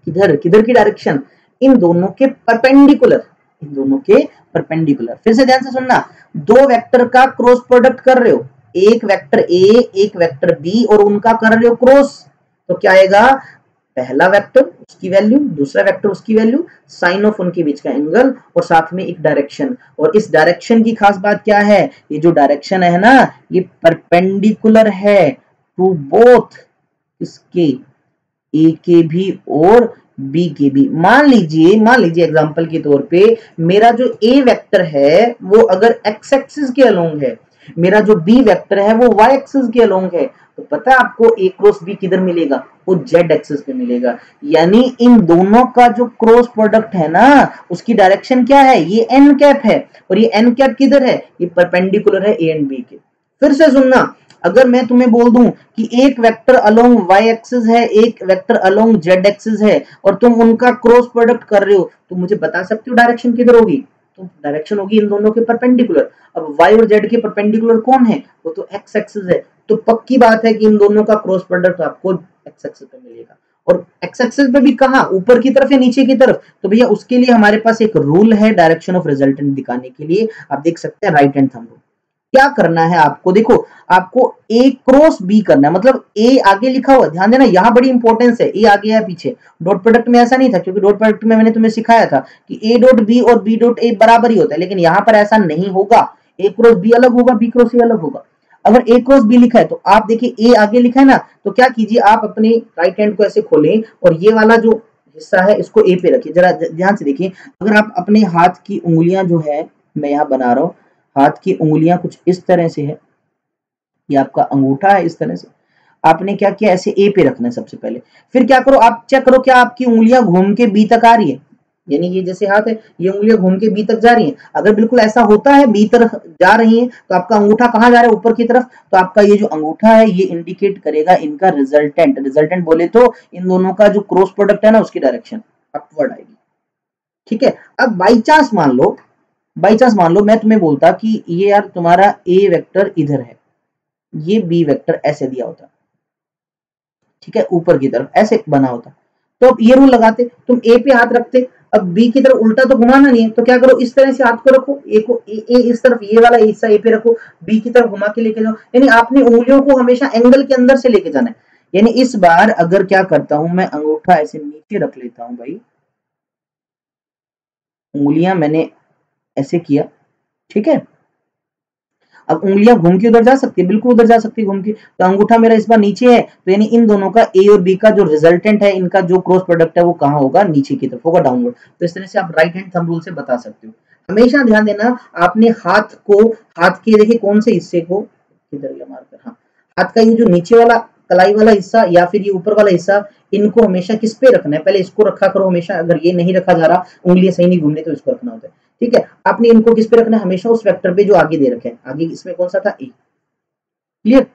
किधर किधर की डायरेक्शन, इन दोनों के परपेंडिकुलर, इन दोनों के परपेंडिकुलर। फिर से ध्यान से सुनना, दो वेक्टर का क्रॉस प्रोडक्ट कर रहे हो, एक वेक्टर ए एक वेक्टर बी और उनका कर रहे हो क्रॉस, तो क्या आएगा, पहला वेक्टर उसकी वैल्यू, दूसरा वेक्टर उसकी वैल्यू, साइन ऑफ उनके बीच का एंगल और साथ में एक डायरेक्शन। और इस डायरेक्शन की खास बात क्या है, ये जो डायरेक्शन है ना ये परपेंडिकुलर है टू बोथ इसके, ए के भी और बी के भी। मान लीजिए एग्जांपल के तौर पे मेरा जो ए वेक्टर है वो अगर एक्स एक्सिस के अलोंग है, मेरा जो बी वेक्टर है वो वाई एक्सिस के अलोंग है, तो पता है आपको ए क्रॉस बी किधर मिलेगा, वो जेड एक्सिस पे मिलेगा। यानी इन दोनों का जो क्रॉस प्रोडक्ट है ना उसकी डायरेक्शन क्या है, ये एन कैप है, और ये एन कैप किधर है, ये परपेंडिकुलर है ए एंड बी के। फिर से सुनना, अगर मैं तुम्हें बोल दूं कि एक वेक्टर अलोंग वाई एक्सिस है, एक वेक्टर अलोंग जेड एक्सिस है और तुम उनका क्रॉस प्रोडक्ट कर रहे हो, तो मुझे बता सकते हो डायरेक्शन किधर होगी, तो डायरेक्शन होगी इन दोनों के परपेंडिकुलर। अब y और z के परपेंडिकुलर कौन है, वो तो x एक्सिस है, तो पक्की बात है कि इन दोनों का क्रॉस प्रोडक्ट आपको x एक्सिस पे मिलेगा। और x एक्सिस पे भी कहां, ऊपर की तरफ या नीचे की तरफ, तो भैया उसके लिए हमारे पास एक रूल है डायरेक्शन ऑफ रिजल्टेंट दिखाने के लिए, आप देख सकते हैं राइट हैंड थंब रूल। क्या करना है आपको, देखो आपको ए क्रॉस बी करना है, मतलब ए आगे लिखा हुआ, ध्यान देना यहां बड़ी इंपॉर्टेंस है, ए आगे है पीछे। डॉट प्रोडक्ट में ऐसा नहीं था, क्योंकि डॉट प्रोडक्ट में मैंने तुम्हें सिखाया था कि ए डॉट बी और बी डॉट ए बराबर ही होता है, लेकिन यहां पर ऐसा नहीं होगा, ए क्रॉस बी अलग होगा, बी क्रॉस ए अलग होगा। अगर ए क्रॉस बी लिखा है तो आप देखिए ए आगे लिखा है ना, तो क्या कीजिए आप अपने राइट हैंड को ऐसे खोलें और ये वाला जो हिस्सा है इसको ए पे रखिए। जरा ध्यान से देखिए, अगर आप अपने हाथ की उंगलियां जो है, मैं यहाँ बना रहा हूँ, हाथ की उंगलियां कुछ इस तरह से है, ये आपका अंगूठा है इस तरह से, आपने क्या किया ऐसे ए पे रखना है सबसे पहले। फिर क्या करो, आप चेक करो क्या आपकी उंगलियां घूम के बी तक आ रही है, यानी ये जैसे हाथ है ये उंगलियां घूम के बी तक जा रही हैं। अगर बिल्कुल ऐसा होता है, बी तरफ जा रही है, तो आपका अंगूठा कहाँ जा रहा है, ऊपर की तरफ। तो आपका ये जो अंगूठा है ये इंडिकेट करेगा इनका रिजल्टेंट, रिजल्टेंट बोले तो इन दोनों का जो क्रॉस प्रोडक्ट है ना उसकी डायरेक्शन अपवर्ड आएगी। ठीक है, अब बाई चांस मान लो, बाई चांस मान लो मैं तुम्हें बोलता कि ये यार तुम्हारा ए वेक्टर इधर है, ये बी वेक्टर ऐसे दिया होता, ठीक है, ऊपर की तरफ ऐसे बना होता, तो अब ये रूल लगाते, तुम ए पे हाथ रखते, अब बी की तरफ उल्टा तो घुमाना नहीं है, तो क्या करो इस तरह से हाथ को रखो, ए को ए इस तरफ, ये वाला हिस्सा ए पे रखो, बी की तरफ घुमा के लेके जाओ, यानी आपने उंगलियों को हमेशा एंगल के अंदर से लेके जाना है। यानी इस बार अगर क्या करता हूं मैं, अंगूठा ऐसे नीचे रख लेता हूं भाई, उंगलियां मैंने ऐसे किया, ठीक है, अब उंगलियां घूम के उधर जा सकती है, बिल्कुल उधर जा सकती है घूम के, तो अंगूठा मेरा इस बार नीचे है, तो यानी इन दोनों का ए और बी का जो रिजल्टेंट है, इनका जो क्रॉस प्रोडक्ट है वो कहाँ होगा, नीचे की तरफ होगा, डाउनवर्ड। तो इस तरह से आप राइट हैंड थंब रूल से बता सकते हो। हमेशा ध्यान देना, आपने हाथ को, हाथ के देखिए कौन से हिस्से को, किधर गया मार्कर, हाँ, हाथ का ये जो नीचे वाला कलाई वाला हिस्सा या फिर ये ऊपर वाला हिस्सा, इनको हमेशा किस पे रखना है, पहले इसको रखा करो हमेशा, अगर ये नहीं रखा जा रहा, उंगलियां सही नहीं घूमने, तो इसको रखना होता है। ठीक है, आपने इनको किस पे रखना है, हमेशा उस वेक्टर पे जो आगे दे रखे हैं, आगे इसमें कौन सा था, ए। क्लियर।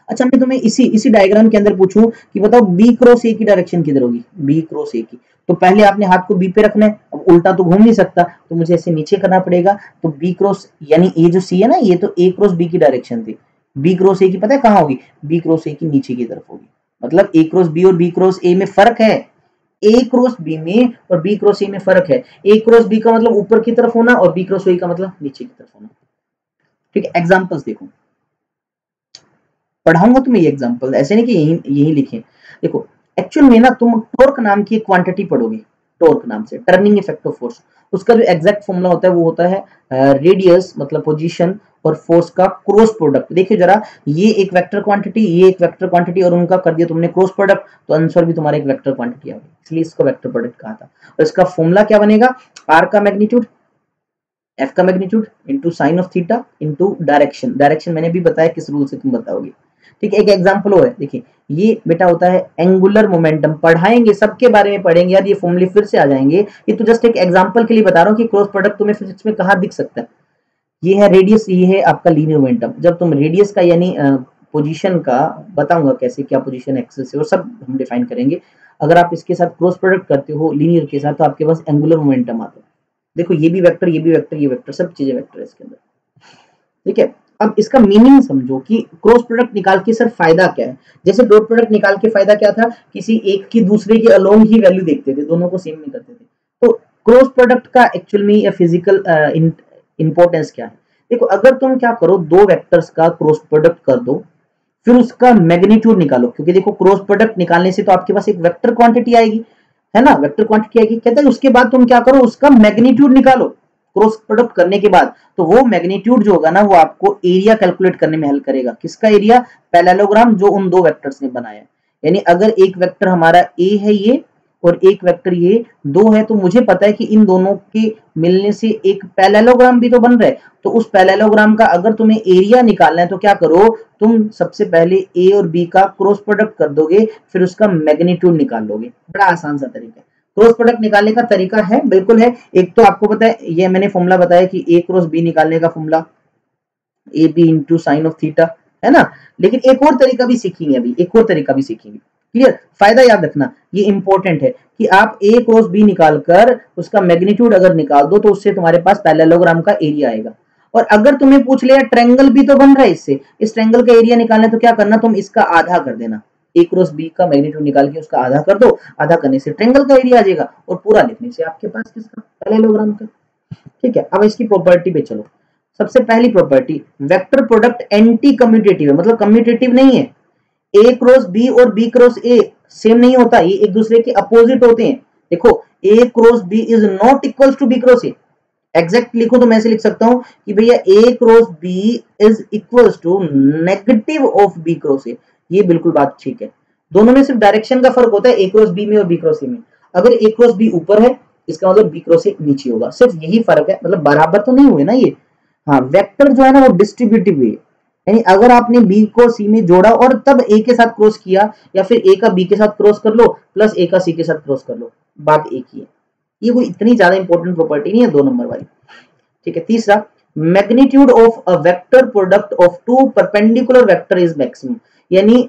अच्छा मैं तुम्हें इसी इसी डायग्राम के अंदर पूछूं कि बताओ बी क्रॉस ए की डायरेक्शन किधर होगी, बी क्रॉस ए की, तो पहले आपने हाथ को बी पे रखना है, अब उल्टा तो घूम नहीं सकता, तो मुझे ऐसे नीचे करना पड़ेगा, तो बी क्रॉस, यानी ये जो सी है ना, ये तो ए क्रॉस बी की डायरेक्शन थी, बी क्रॉस ए की पता है कहाँ होगी, बी क्रॉस ए की नीचे की तरफ होगी, मतलब ए क्रॉस बी और बी क्रॉस ए में फर्क है, ए क्रॉस बी में और बी क्रॉस ए में फर्क है, ए क्रॉस बी का मतलब ऊपर की तरफ होना और बी क्रॉस ए का मतलब नीचे की तरफ होना। ठीक है, एग्जांपल्स देखो, पढ़ाऊंगा तुम्हें ये एग्जांपल, ऐसे नहीं कि यही यही लिखे। देखो एक्चुअल में ना तुम टॉर्क नाम की एक क्वांटिटी पढ़ोगे, टॉर्क नाम से, टर्निंग इफेक्ट ऑफ फोर्स, उसका जो एग्जैक्ट फॉर्मूला होता है वो होता है रेडियस मतलब पोजीशन और फोर्स का क्रॉस प्रोडक्ट। देखिए जरा, ये एक वेक्टर क्वांटिटी, ये एक वेक्टर क्वांटिटी, और उनका कर दिया तुमने क्रॉस प्रोडक्ट, तो आंसर भी तुम्हारा एक वेक्टर क्वांटिटी आ गई, इसलिए इसको वेक्टर प्रोडक्ट कहा था। और इसका फॉर्मूला क्या बनेगा, आर का मैग्नीट्यूड, एफ का magnitude into sine of theta into direction, direction मैंने भी बताया किस रूल से तुम बताओगे। ठीक है, एक एग्जांपल और है, देखिए ये बेटा होता है एंगुलर मोमेंटम, पढ़ाएंगे सबके बारे में पढ़ेंगे यार, ये फॉर्मूले फिर से आ जाएंगे, ये तो जस्ट एक एग्जांपल के लिए बता रहा हूँ कि क्रॉस प्रोडक्ट तुम्हें फिजिक्स में कहाँ दिख सकता है। ये है रेडियस, ये है आपका लीनियर मोमेंटम, जब तुम रेडियस का यानी पोजीशन का, बताऊंगा कैसे क्या पोजीशन एक्सिस है वो सब हम डिफाइन करेंगे, अगर आप इसके साथ क्रॉस प्रोडक्ट करते हो लीनियर के साथ, तो आपके पास एंगुलर मोमेंटम आता है। देखो ये भी वेक्टर, ये भी वेक्टर, ये वेक्टर, सब चीजें वेक्टर है इसके अंदर। ठीक है, अब इसका मीनिंग समझो कि क्रॉस प्रोडक्ट निकाल के सर फायदा क्या है। जैसे डॉट प्रोडक्ट निकाल के फायदा क्या था, किसी एक की दूसरे के अलोंग ही वैल्यू देखते थे, दोनों को सेम नहीं करते थे। तो क्रॉस प्रोडक्ट का एक्चुअल में या फिजिकल इंपॉर्टेंस क्या है, देखो अगर तुम क्या करो, दो वेक्टर्स का क्रॉस प्रोडक्ट कर दो, फिर उसका मैग्नीट्यूड निकालो, क्योंकि देखो क्रॉस प्रोडक्ट निकालने से तो आपके पास एक वेक्टर क्वांटिटी आएगी, है ना, वेक्टर क्वांटिटी आएगी, कहता है उसके बाद तुम क्या करो, उसका मैग्नीट्यूड निकालो क्रॉस प्रोडक्ट करने के बाद, तो वो मैग्नीट्यूड जो होगा ना वो आपको एरिया कैलकुलेट करने में हेल्प करेगा। किसका एरिया, पैरेललोग्राम जो उन दो वेक्टर्स ने बनाया है। यानी अगर एक वेक्टर हमारा ए है ये और एक वेक्टर ये दो है, तो मुझे पता है कि इन दोनों के मिलने से एक पैरेललोग्राम भी तो बन रहा है, तो उस पैरेललोग्राम का अगर तुम्हें एरिया निकालना है तो क्या करो, तुम सबसे पहले ए और बी का क्रॉस प्रोडक्ट कर दोगे, फिर उसका मैग्नीट्यूड निकाल लोगे। बड़ा आसान सा तरीका है क्रॉस प्रोडक्ट निकालने का, तरीका है बिल्कुल है। एक तो आपको पता है, ये मैंने फॉर्मूला बताया कि ए क्रॉस बी निकालने का formula A B into sine of theta, है ना, लेकिन एक और तरीका भी सीखेंगे, अभी एक और तरीका भी सीखेंगे। क्लियर, फायदा याद रखना, ये इंपॉर्टेंट है कि आप ए क्रॉस बी निकालकर उसका मैग्नीट्यूड अगर निकाल दो, तो उससे तुम्हारे पास पैरेललोग्राम का एरिया आएगा। और अगर तुम्हें पूछ लिया ट्रायंगल भी तो बन रहा है इससे, इस ट्रायंगल का एरिया निकालना है, तो क्या करना, तुम इसका आधा कर देना, ए क्रॉस बी का मैग्नीट्यूड निकाल के उसका आधा कर दो, आधा करने से ट्रायंगल का एरिया आ जाएगा, और पूरा लिखने से आपके पास किसका, पैरेललोग्राम का। ठीक है, अब इसकी प्रॉपर्टी पे चलो। सबसे पहली property, vector product anti commutative है, मतलब कम्यूटेटिव नहीं है। ए क्रॉस बी और बी क्रॉस ए सेम नहीं होता, ये एक दूसरे के अपोजिट होते हैं। देखो a cross b is not equals to b cross a. Exact लिखो तो मैं ऐसे लिख सकता हूं कि भैया a cross b is equals to negative of b cross a. ये बिल्कुल बात ठीक है। दोनों में सिर्फ डायरेक्शन का फर्क होता है, ए क्रॉस बी में और बी क्रॉस ए में। अगर ए क्रॉस बी ऊपर है इसका मतलब बी क्रॉस ए नीचे होगा, सिर्फ यही फर्क है, मतलब बराबर तो नहीं हुए ना ये। हाँ, वेक्टर जो है ना वो डिस्ट्रीब्यूटिव है, यानी अगर आपने बी को सी में जोड़ा और तब ए के साथ क्रॉस किया, या फिर ए का बी के साथ क्रॉस कर लो प्लस ए का सी के साथ क्रॉस कर लो, बात एक ही है। ये कोई इतनी ज्यादा इंपॉर्टेंट प्रॉपर्टी नहीं है 2 नंबर वाली। ठीक है, तीसरा, magnitude of a vector product of two perpendicular vector is maximum, यानी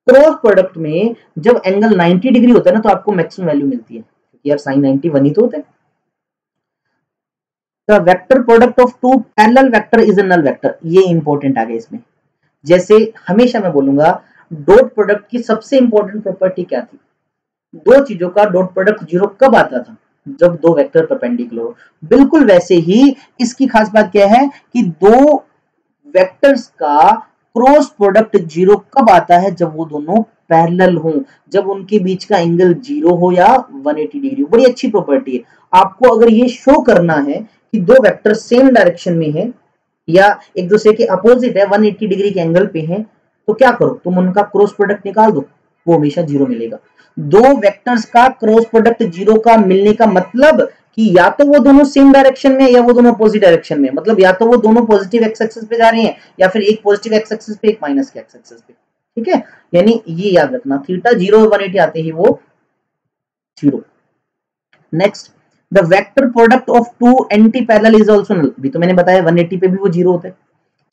क्रॉस प्रोडक्ट में जब एंगल 90 डिग्री होता है ना तो आपको मैक्सिमम वैल्यू मिलती है, क्योंकि यार साइन 90 1 ही तो होता है। The vector product of two parallel vector is a null vector, ये इंपॉर्टेंट आ गया इसमें। जैसे हमेशा मैं बोलूंगा डॉट प्रोडक्ट की सबसे इंपॉर्टेंट प्रॉपर्टी क्या थी, दो चीजों का डॉट प्रोडक्ट 0 कब आता था, जब दो वेक्टर परपेंडिकुलर हो। बिल्कुल वैसे ही इसकी खास बात क्या है कि दो वेक्टर्स का क्रॉस प्रोडक्ट 0 कब आता है, जब वो दोनों पैरेलल हो, जब उनके बीच का एंगल 0 हो या 180 डिग्री हो। बड़ी अच्छी प्रॉपर्टी है। आपको अगर ये शो करना है कि दो वेक्टर सेम डायरेक्शन में है या एक दूसरे के अपोजिट है, 180 डिग्री के एंगल पे है, तो क्या करो, तुम उनका क्रॉस प्रोडक्ट निकाल दो, वो हमेशा 0 मिलेगा। दो वेक्टर्स का क्रॉस प्रोडक्ट 0 का मिलने का मतलब कि या तो वो दोनों सेम डायरेक्शन में या वो दोनों अपोजिट डायरेक्शन में, मतलब या तो वो दोनों पॉजिटिव एक्स एक्सिस पे जा रहे हैं या फिर एक पॉजिटिव एक्स एक्सिस पे एक माइनस के एक्स एक्सिस पे। ठीक है, यानी ये याद रखना, थीटा 0 और 180 आते ही वो 0। Next, the vector product of two anti parallel is also null, भी तो मैंने बताया 180 पे भी वो 0 होता है।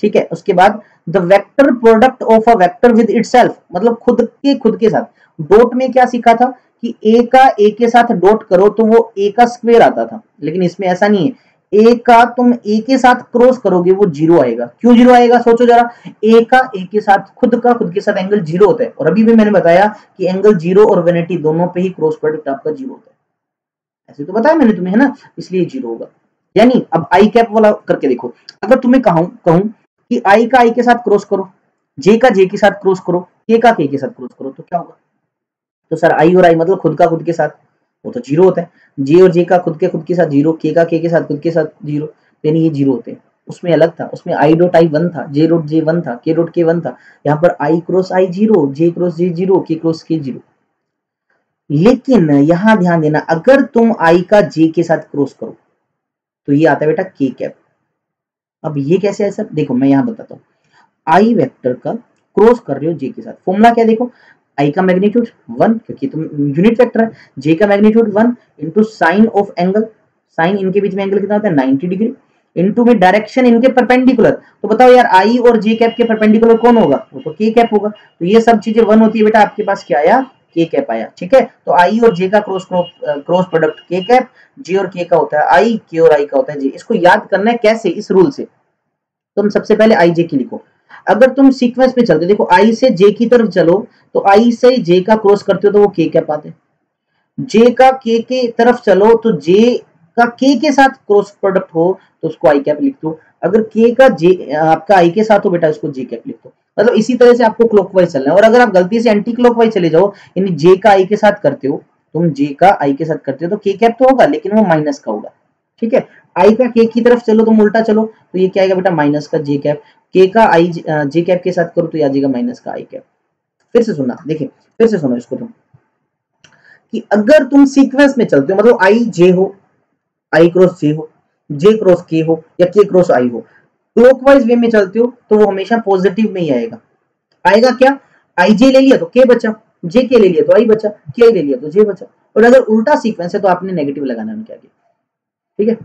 ठीक है, उसके बाद the vector product of a vector with itself, मतलब खुद के साथ। डॉट में क्या सीखा था कि ए का ए के साथ डॉट करो तो वो ए का स्क्वायर आता था, लेकिन इसमें ऐसा नहीं है। ए का तुम ए के साथ क्रॉस करोगे वो 0 आएगा। क्यों 0 आएगा, सोचो जरा। ए का ए के साथ खुद के साथ एंगल 0 होता है, और अभी भी मैंने बताया कि एंगल 0 और 180 दोनों पे ही क्रॉस प्रोडक्ट आपका 0 होता है। ऐसे तो बताया मैंने तुम्हें, है ना, इसलिए 0 होगा। यानी अब आई कैप वाला करके देखो, अगर तुम्हें कहूं कि आई का आई के साथ क्रॉस करो, जे का जे के साथ क्रॉस करो, के का के साथ क्रॉस करो, तो क्या होगा। तो सर आई और आई मतलब खुद के साथ, वो तो 0 होता है। जे और जे का खुद के साथ 0, के का के साथ खुद के साथ 0, यानी ये 0 होते हैं। उसमें अलग था, उसमें आई डॉट आई 1 था, जे डॉट जे 1 था, के डॉट के 1 था। यहाँ पर आई क्रॉस आई 0, जे क्रॉस जे 0, के क्रॉस के 0। लेकिन यहां ध्यान देना, अगर तुम आई का जे के साथ क्रॉस करो तो ये आता है बेटा के कैप। अब ये कैसे है सर, देखो मैं यहां बताता हूँ। आई वेक्टर का क्रॉस कर रहे हो जे के साथ, फॉर्मूला क्या देखो, आई का मैग्नीट्यूड 1 क्योंकि तुम यूनिट वेक्टर है, जे का magnitude 1 into sine of angle, sine इनके बीच में एंगल कितना होता है 90 डिग्री, इंटू में डायरेक्शन इनके परपेंडिकुलर। तो बताओ यार आई और जे कैप के परपेंडिकुलर कौन होगा, वो तो के कैप होगा। तो ये सब चीजें 1 होती है बेटा, आपके पास क्या आया, के कैप आया। ठीक है, तो आई और जे का क्रॉस प्रोडक्ट के कैप, जे और के का होता है आई, के और आई का होता है जे। इसको याद करना है कैसे, इस रूल से। तुम सबसे पहले आई जे की लिखो। अगर तुम सीक्वेंस में चलते, देखो आई से जे की तरफ चलो तो आई से जे का क्रॉस करते हो तो वो के कैप आते हैं। जे का के तरफ चलो तो जे का के साथ क्रॉस प्रोडक्ट हो तो उसको आई कैप लिख दो। अगर के का जे आपका आई के साथ हो बेटा उसको जे कैप लिख दो। मतलब इसी तरह से आपको क्लॉकवाइज चलना है। और अगर आप गलती से एंटी क्लॉकवाइज चले जाओ, यानी जे का आई के साथ करते हो, तुम जे का आई के साथ करते हो तो के कैप तो होगा लेकिन वो माइनस का होगा। ठीक है, आई का के की तरफ चलो तुम उल्टा चलो तो ये क्या आएगा बेटा माइनस का जे कैप, के का आई जे कैप के साथ करो तो ये आ जाएगा माइनस का आई कैप। फिर से सुनना, देखिए फिर से सुनो इसको तुम, कि अगर तुम सीक्वेंस में चलते हो, मतलब आई जे हो, आई क्रॉस जे हो, जे क्रॉस के हो या के क्रॉस आई हो, क्लॉकवाइज वे में चलते हो तो वो हमेशा पॉजिटिव में ही आएगा। आएगा क्या, आई जे ले लिया तो के बचा, जे के ले लिया तो आई बचा, के ले लिया तो जे बचा। और अगर उल्टा सीक्वेंस है तो आपने नेगेटिव लगाना है उनके आगे। ठीक है,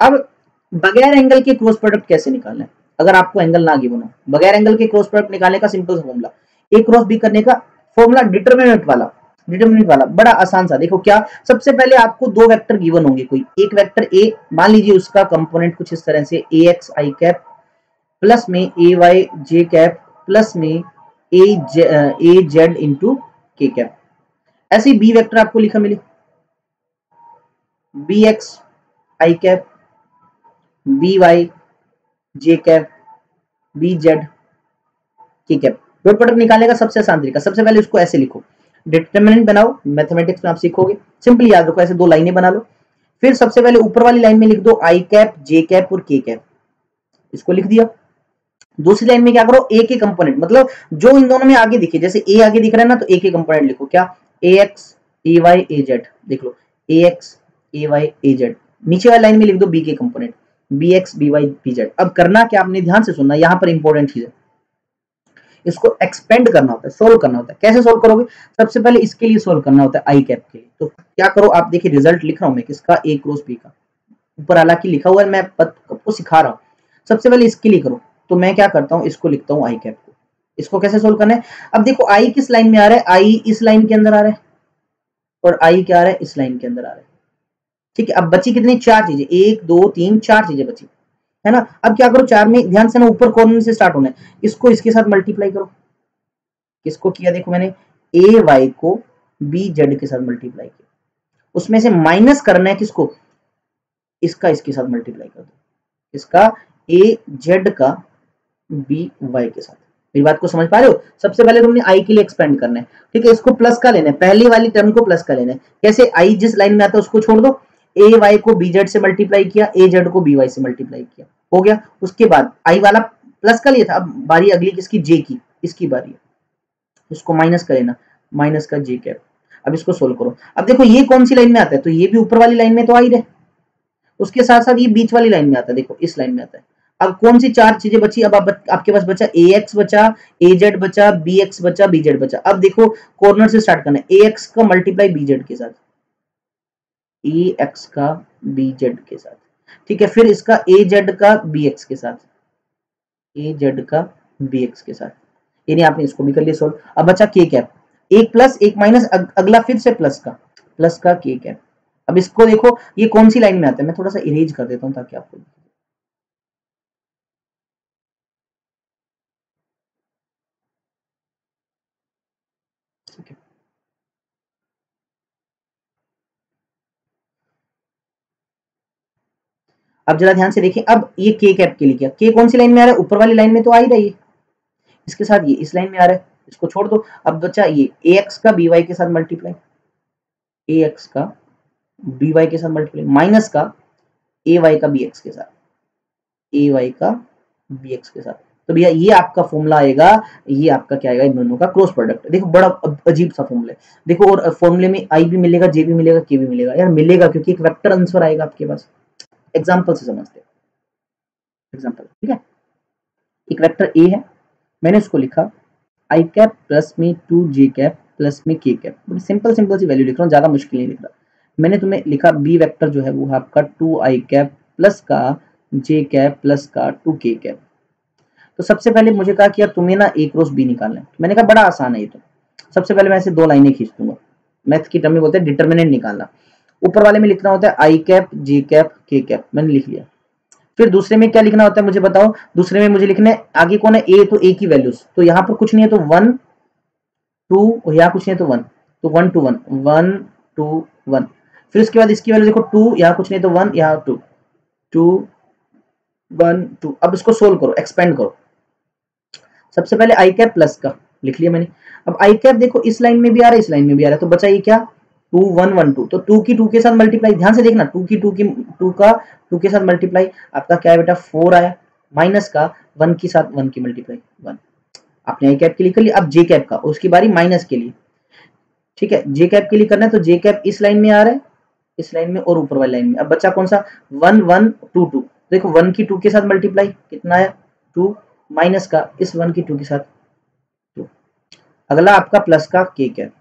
अब बगैर एंगल के क्रॉस प्रोडक्ट कैसे निकालना है, अगर आपको एंगल ना गिवन हो, बगैर एंगल के क्रॉस प्रोडक्ट निकालने का सिंपल फॉर्मूला, ए क्रॉस बी करने का फॉर्मूला डिटरमिनेंट वाला बड़ा आसान सा। देखो क्या, सबसे पहले आपको दो वेक्टर गिवन होंगे, कोई एक वेक्टर ए, मान लीजिए उसका कंपोनेंट कुछ इस तरह से ए एक्स आई कैप प्लस में ए वाई जे कैप प्लस में ए जेड इंटू के कैप। ऐसे बी वेक्टर आपको लिखा मिले B x i cap B y j cap B z के कैप। डॉट प्रोडक्ट निकालेगा सबसे आसान तरीका, सबसे पहले इसको ऐसे लिखो, डिटरमिनेंट बनाओ, मैथमेटिक्स में आप सीखोगे, सिंपली याद रखो, ऐसे दो लाइनें बना लो। फिर सबसे पहले ऊपर वाली लाइन में लिख दो आई कैप जे कैप और के कैप, इसको लिख दिया। दूसरी लाइन में क्या करो, ए के कंपोनेंट, मतलब जो इन दोनों में आगे दिखे, जैसे ए आगे दिख रहा है ना, तो ए के कंपोनेंट लिखो, क्या A X A Y A Z, देख लो A X A Y A Z. नीचे वाली लाइन में लिख दो बी के component, B X B Y B Z. अब करना क्या, आपने ध्यान से सुनना, यहाँ पर इंपॉर्टेंट चीज है, इसको एक्सपेंड करना होता है, सोल्व करना होता है। कैसे सोल्व करोगे, सबसे पहले इसके लिए सोल्व करना होता है आई कैप के लिए। तो क्या करो आप, देखिए रिजल्ट लिख रहा हूं मैं किसका, ए क्रॉस बी का, ऊपर हालांकि लिखा हुआ है, मैं आपको सिखा रहा हूँ। सबसे पहले इसके लिए करो, तो मैं क्या करता हूँ, इसको लिखता हूँ आई कैप को। इसको कैसे सोल्व करना है, अब देखो आई किस लाइन में आ रहा है, आई इस लाइन के अंदर आ रहा है और आई क्या आ रहा है, इस लाइन के अंदर आ रहा है। ठीक है, अब बची कितनी, चार चीजें, एक दो तीन चार चीजें बची है ना। अब क्या करो, चार में ध्यान से ना, ऊपर कॉर्नर से स्टार्ट होना है, इसको इसके साथ मल्टीप्लाई करो। किसको किया, देखो मैंने ए वाई को बी जेड के साथ मल्टीप्लाई किया, उसमें से माइनस करना है किसको, इसका इसके साथ मल्टीप्लाई कर दो, इसका ए जेड का बी वाई के साथ। मेरी बात को समझ पा रहे हो, सबसे पहले तुमने आई के लिए एक्सपेंड करना है, ठीक है, इसको प्लस का लेना है, पहली वाली टर्म को प्लस का लेना है। कैसे, आई जिस लाइन में आता है उसको छोड़ दो, ए वाई को बी जेड से मल्टीप्लाई किया, ए जेड को बी वाई से मल्टीप्लाई किया, हो गया। उसके बाद आई वाला प्लस का लिया था, अब बारी अगली किसकी, जे की, इसकी बारी है, इसको माइनस का लेना, माइनस का जे कैप। अब इसको सोल्व करो, अब देखो ये कौन सी लाइन में आता है, तो ये भी ऊपर वाली लाइन में तो आ ही रहे, उसके साथ साथ ये बीच वाली लाइन में आता है, देखो इस लाइन में आता है। अब कौन सी चार चीजें बची, अब आपके पास बचा ए एक्स बचा, ए जेड बचा, बी एक्स बचा, बी जेड बचा। अब देखो कॉर्नर से स्टार्ट करना है, ए एक्स का मल्टीप्लाई बी जेड के साथ, ए एक्स का बी जेड के साथ, ठीक है, फिर इसका ए जेड का बी एक्स के साथ, ए जेड का बी एक्स के साथ, यानी आपने इसको भी कर लिया सोल्व। अब बचा के कैप, एक प्लस एक माइनस, अगला फिर से प्लस का के कैप। अब इसको देखो ये कौन सी लाइन में आता है, मैं थोड़ा सा इरेज कर देता हूं ताकि आपको, ठीक है। अब जरा ध्यान से देखिए, अब ये के कैप के लिए क्या, के कौन सी लाइन में आ रहा है, ऊपर वाली लाइन में तो आ ही रही है, इसके साथ ये इस लाइन में आ रहा है, इसको छोड़ दो। अब बचा ये ए एक्स का बी वाई के साथ मल्टीप्लाई, ए एक्स का बी वाई के साथ मल्टीप्लाई, माइनस का ए वाई का बी एक्स के साथ, ए वाई का बी एक्स के साथ। तो भैया ये आपका फॉर्मूला आएगा, ये आपका क्या आएगा, इन दोनों का क्रॉस प्रोडक्ट। देखो बड़ा अजीब सा फॉर्मूला है, देखो, और फॉर्मूले में आई भी मिलेगा, जे भी मिलेगा, के भी मिलेगा, यार मिलेगा क्योंकि एक वेक्टर आंसर आएगा आपके पास। एग्जाम्पल से समझते हैं, एग्जाम्पल, ठीक है। एक वेक्टर ए है, मैंने उसको लिखा आई कैप प्लस में 2 जे कैप प्लस में के कैप, बड़ी सिंपल सिंपल सी वैल्यू लिख रहा हूँ, ज्यादा मुश्किल नहीं लिख रहा। मैंने तुम्हें लिखा बी वेक्टर जो है वो आपका 2 आई कैप प्लस का जे कैप प्लस का 2 के कैप। तो सबसे पहले मुझे कहा कि यार तुम्हें ना ए क्रॉस बी निकालना है, मैंने कहा बड़ा आसान है ये तो। सबसे पहले मैं ऐसे दो लाइनें खींच दूंगा, मैथ की टर्म में बोलते हैं डिटरमिनेंट निकालना। ऊपर वाले में लिखना होता है आई कैप जे कैप के कैप, मैंने लिख लिया। फिर दूसरे में क्या लिखना होता है मुझे बताओ, दूसरे में मुझे लिखना है आगे कौन है, ए, तो ए की वैल्यूज, तो यहाँ पर कुछ नहीं है तो 1 2, यहाँ कुछ नहीं है तो 1, तो 1 2 1 1 2 1। फिर उसके बाद इसकी वैल्यू देखो 2, यहाँ कुछ नहीं तो 1, यहाँ 2 2 1 2। अब इसको सोल्व करो, एक्सपेंड करो। सबसे पहले आई कैप प्लस का लिख लिया मैंने। अब आई कैप देखो इस लाइन में भी आ रहा है, इस लाइन में भी आ रहा है, तो बचा ये क्या 2 1 1 2, तो 2 की 2 के साथ मल्टीप्लाई, ध्यान से देखना, 2 की 2 का 2 के साथ मल्टीप्लाई, आपका क्या है बेटा 4 आया, माइनस का 1 के साथ 1 की मल्टीप्लाई 1। आपने आई कैप के लिए कर लिया। अब जे कैप का, उसकी बारी माइनस के लिए, ठीक है, जे कैप के लिए करना है, तो जे कैप इस लाइन में आ रहा है, इस लाइन में और ऊपर वाली लाइन में। अब बच्चा कौन सा 1 1 2 2, देखो 1 की 2 के साथ मल्टीप्लाई कितना आया 2, माइनस का इस 1 की 2 के साथ 2। अगला आपका प्लस का के कैप,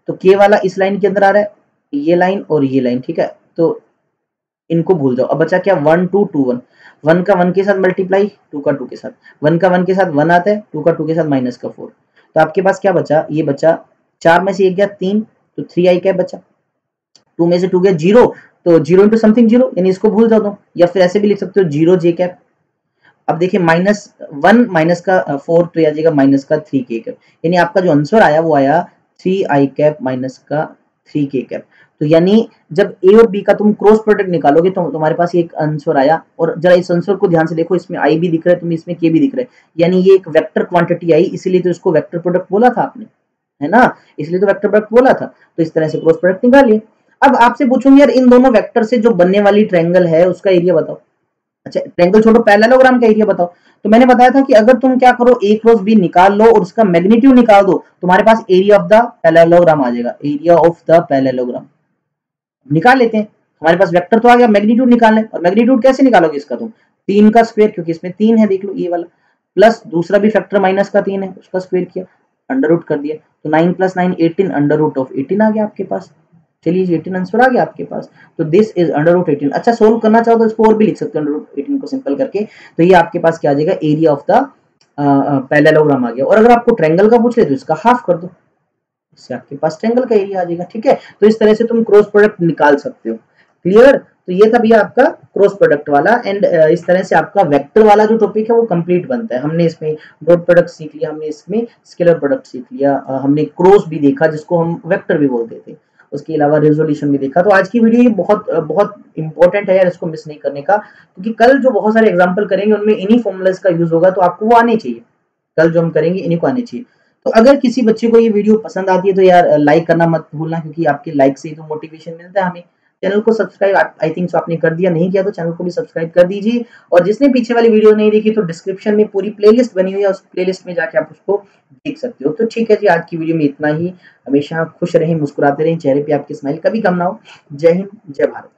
तो के वाला इस लाइन के अंदर आ रहा है, ये लाइन और ये लाइन, ठीक है, तो इनको भूल जाओ। अब बचा क्या 1 2 2 1, 1 का 1 के साथ मल्टीप्लाई, 2 का 2 के साथ, 1 का 1 के साथ 1 आता है, 2 का 2 के साथ माइनस का 4। तो आपके पास क्या बचा, ये बचा 4 में से 1 गया 3, तो 3 आई कैप बचा। 2 में से 2 गया 0, तो 0 इंटू समथिंग 0, यानी इसको भूल जाओ तुम, या फिर ऐसे भी लिख सकते हो 0 जे कैप। अब देखिए -1 माइनस का 4, तो आ जाएगा माइनस का 3 के कैप, यानी आपका जो आंसर आया वो आया 3 आई कैप माइनस का 3 k कैप। तो यानी जब ए और बी का तुम क्रॉस प्रोडक्ट निकालोगे तो तुम्हारे पास एक आंसर आया, और जरा इस आंसर को ध्यान से देखो, इसमें आई भी दिख रहा है, तुम्हें इसमें के भी दिख रहा है, यानी ये एक वेक्टर क्वांटिटी आई, इसीलिए तो इसको वेक्टर प्रोडक्ट बोला था आपने, है ना, इसलिए तो वेक्टर प्रोडक्ट बोला था। तो इस तरह से क्रॉस प्रोडक्ट निकालिए। अब आपसे पूछूंगी यार इन दोनों वेक्टर से जो बनने वाली ट्रायंगल है उसका एरिया बताओ। अच्छा ट्रायंगल छोड़ो, पैरेललोग्राम का एरिया बताओ। तो मैंने बताया था कि अगर तुम क्या करो, ए क्रॉस बी निकाल लो और उसका मैग्नीट्यूड निकाल दो, तुम्हारे पास एरिया ऑफ द पैरेललोग्राम आ जाएगा, एरिया ऑफ द पैरेललोग्राम निकाल लेते हैं। हमारे पास वेक्टर तो आ गया, मैग्नीट्यूड निकालना है, और मैग्नीट्यूड कैसे निकालोगे इसका तुम, 3 का स्क्वायर, क्योंकि इसमें 3 है, देख लो ये वाला, प्लस दूसरा भी फैक्टर माइनस का 3 है, उसका स्क्वायर किया, अंडर रूट कर दिया, तो 9 + 9 18, अंडर रूट ऑफ 18 आ गया आपके पास। चलिए 18 आंसर आ गया आपके पास। तो दिस इज अंडर रूट 18। अच्छा सोल्व करना चाहो तो इसको और भी लिख सकते हो, अंडर रूट 18 को सिंपल करके। तो ये आपके पास क्या आ जाएगा, एरिया ऑफ द पैरेललोग्राम आ गया। और अगर आपको ट्रायंगल का पूछ ले तो इसका हाफ कर दो, इससे आपके पास ट्रायंगल का एरिया आ जाएगा। ठीक है, तो इस तरह से तुम क्रॉस प्रोडक्ट निकाल सकते हो। क्लियर? तो ये था भैया आपका क्रॉस प्रोडक्ट वाला, एंड इस तरह से आपका वेक्टर वाला जो टॉपिक है वो कंप्लीट बनता है। हमने इसमें डॉट प्रोडक्ट सीख लिया, हमने इसमें स्केलर प्रोडक्ट सीख लिया, हमने क्रॉस भी देखा जिसको हम वेक्टर भी बोलते थे, उसके अलावा रेजोल्यूशन भी देखा। तो आज की वीडियो ये बहुत बहुत इंपॉर्टेंट है यार, इसको मिस नहीं करने का, क्योंकि कल जो बहुत सारे एग्जाम्पल करेंगे उनमें इन्हीं फॉर्मूलाज का यूज होगा, तो आपको वो आने चाहिए, कल जो हम करेंगे इन्हीं को आने चाहिए। तो अगर किसी बच्चे को ये वीडियो पसंद आती है तो यार लाइक करना मत भूलना, क्योंकि आपके लाइक से ही तो मोटिवेशन मिलता है हमें। चैनल को सब्सक्राइब आई थिंक सो आपने कर दिया, नहीं किया तो चैनल को भी सब्सक्राइब कर दीजिए। और जिसने पीछे वाली वीडियो नहीं देखी तो डिस्क्रिप्शन में पूरी प्लेलिस्ट बनी हुई है, उस प्लेलिस्ट में जाके आप उसको देख सकते हो। तो ठीक है जी, आज की वीडियो में इतना ही। हमेशा खुश रहें, मुस्कुराते रहें, चेहरे पे आपके स्माइल कभी कम ना हो। जय हिंद, जय भारत।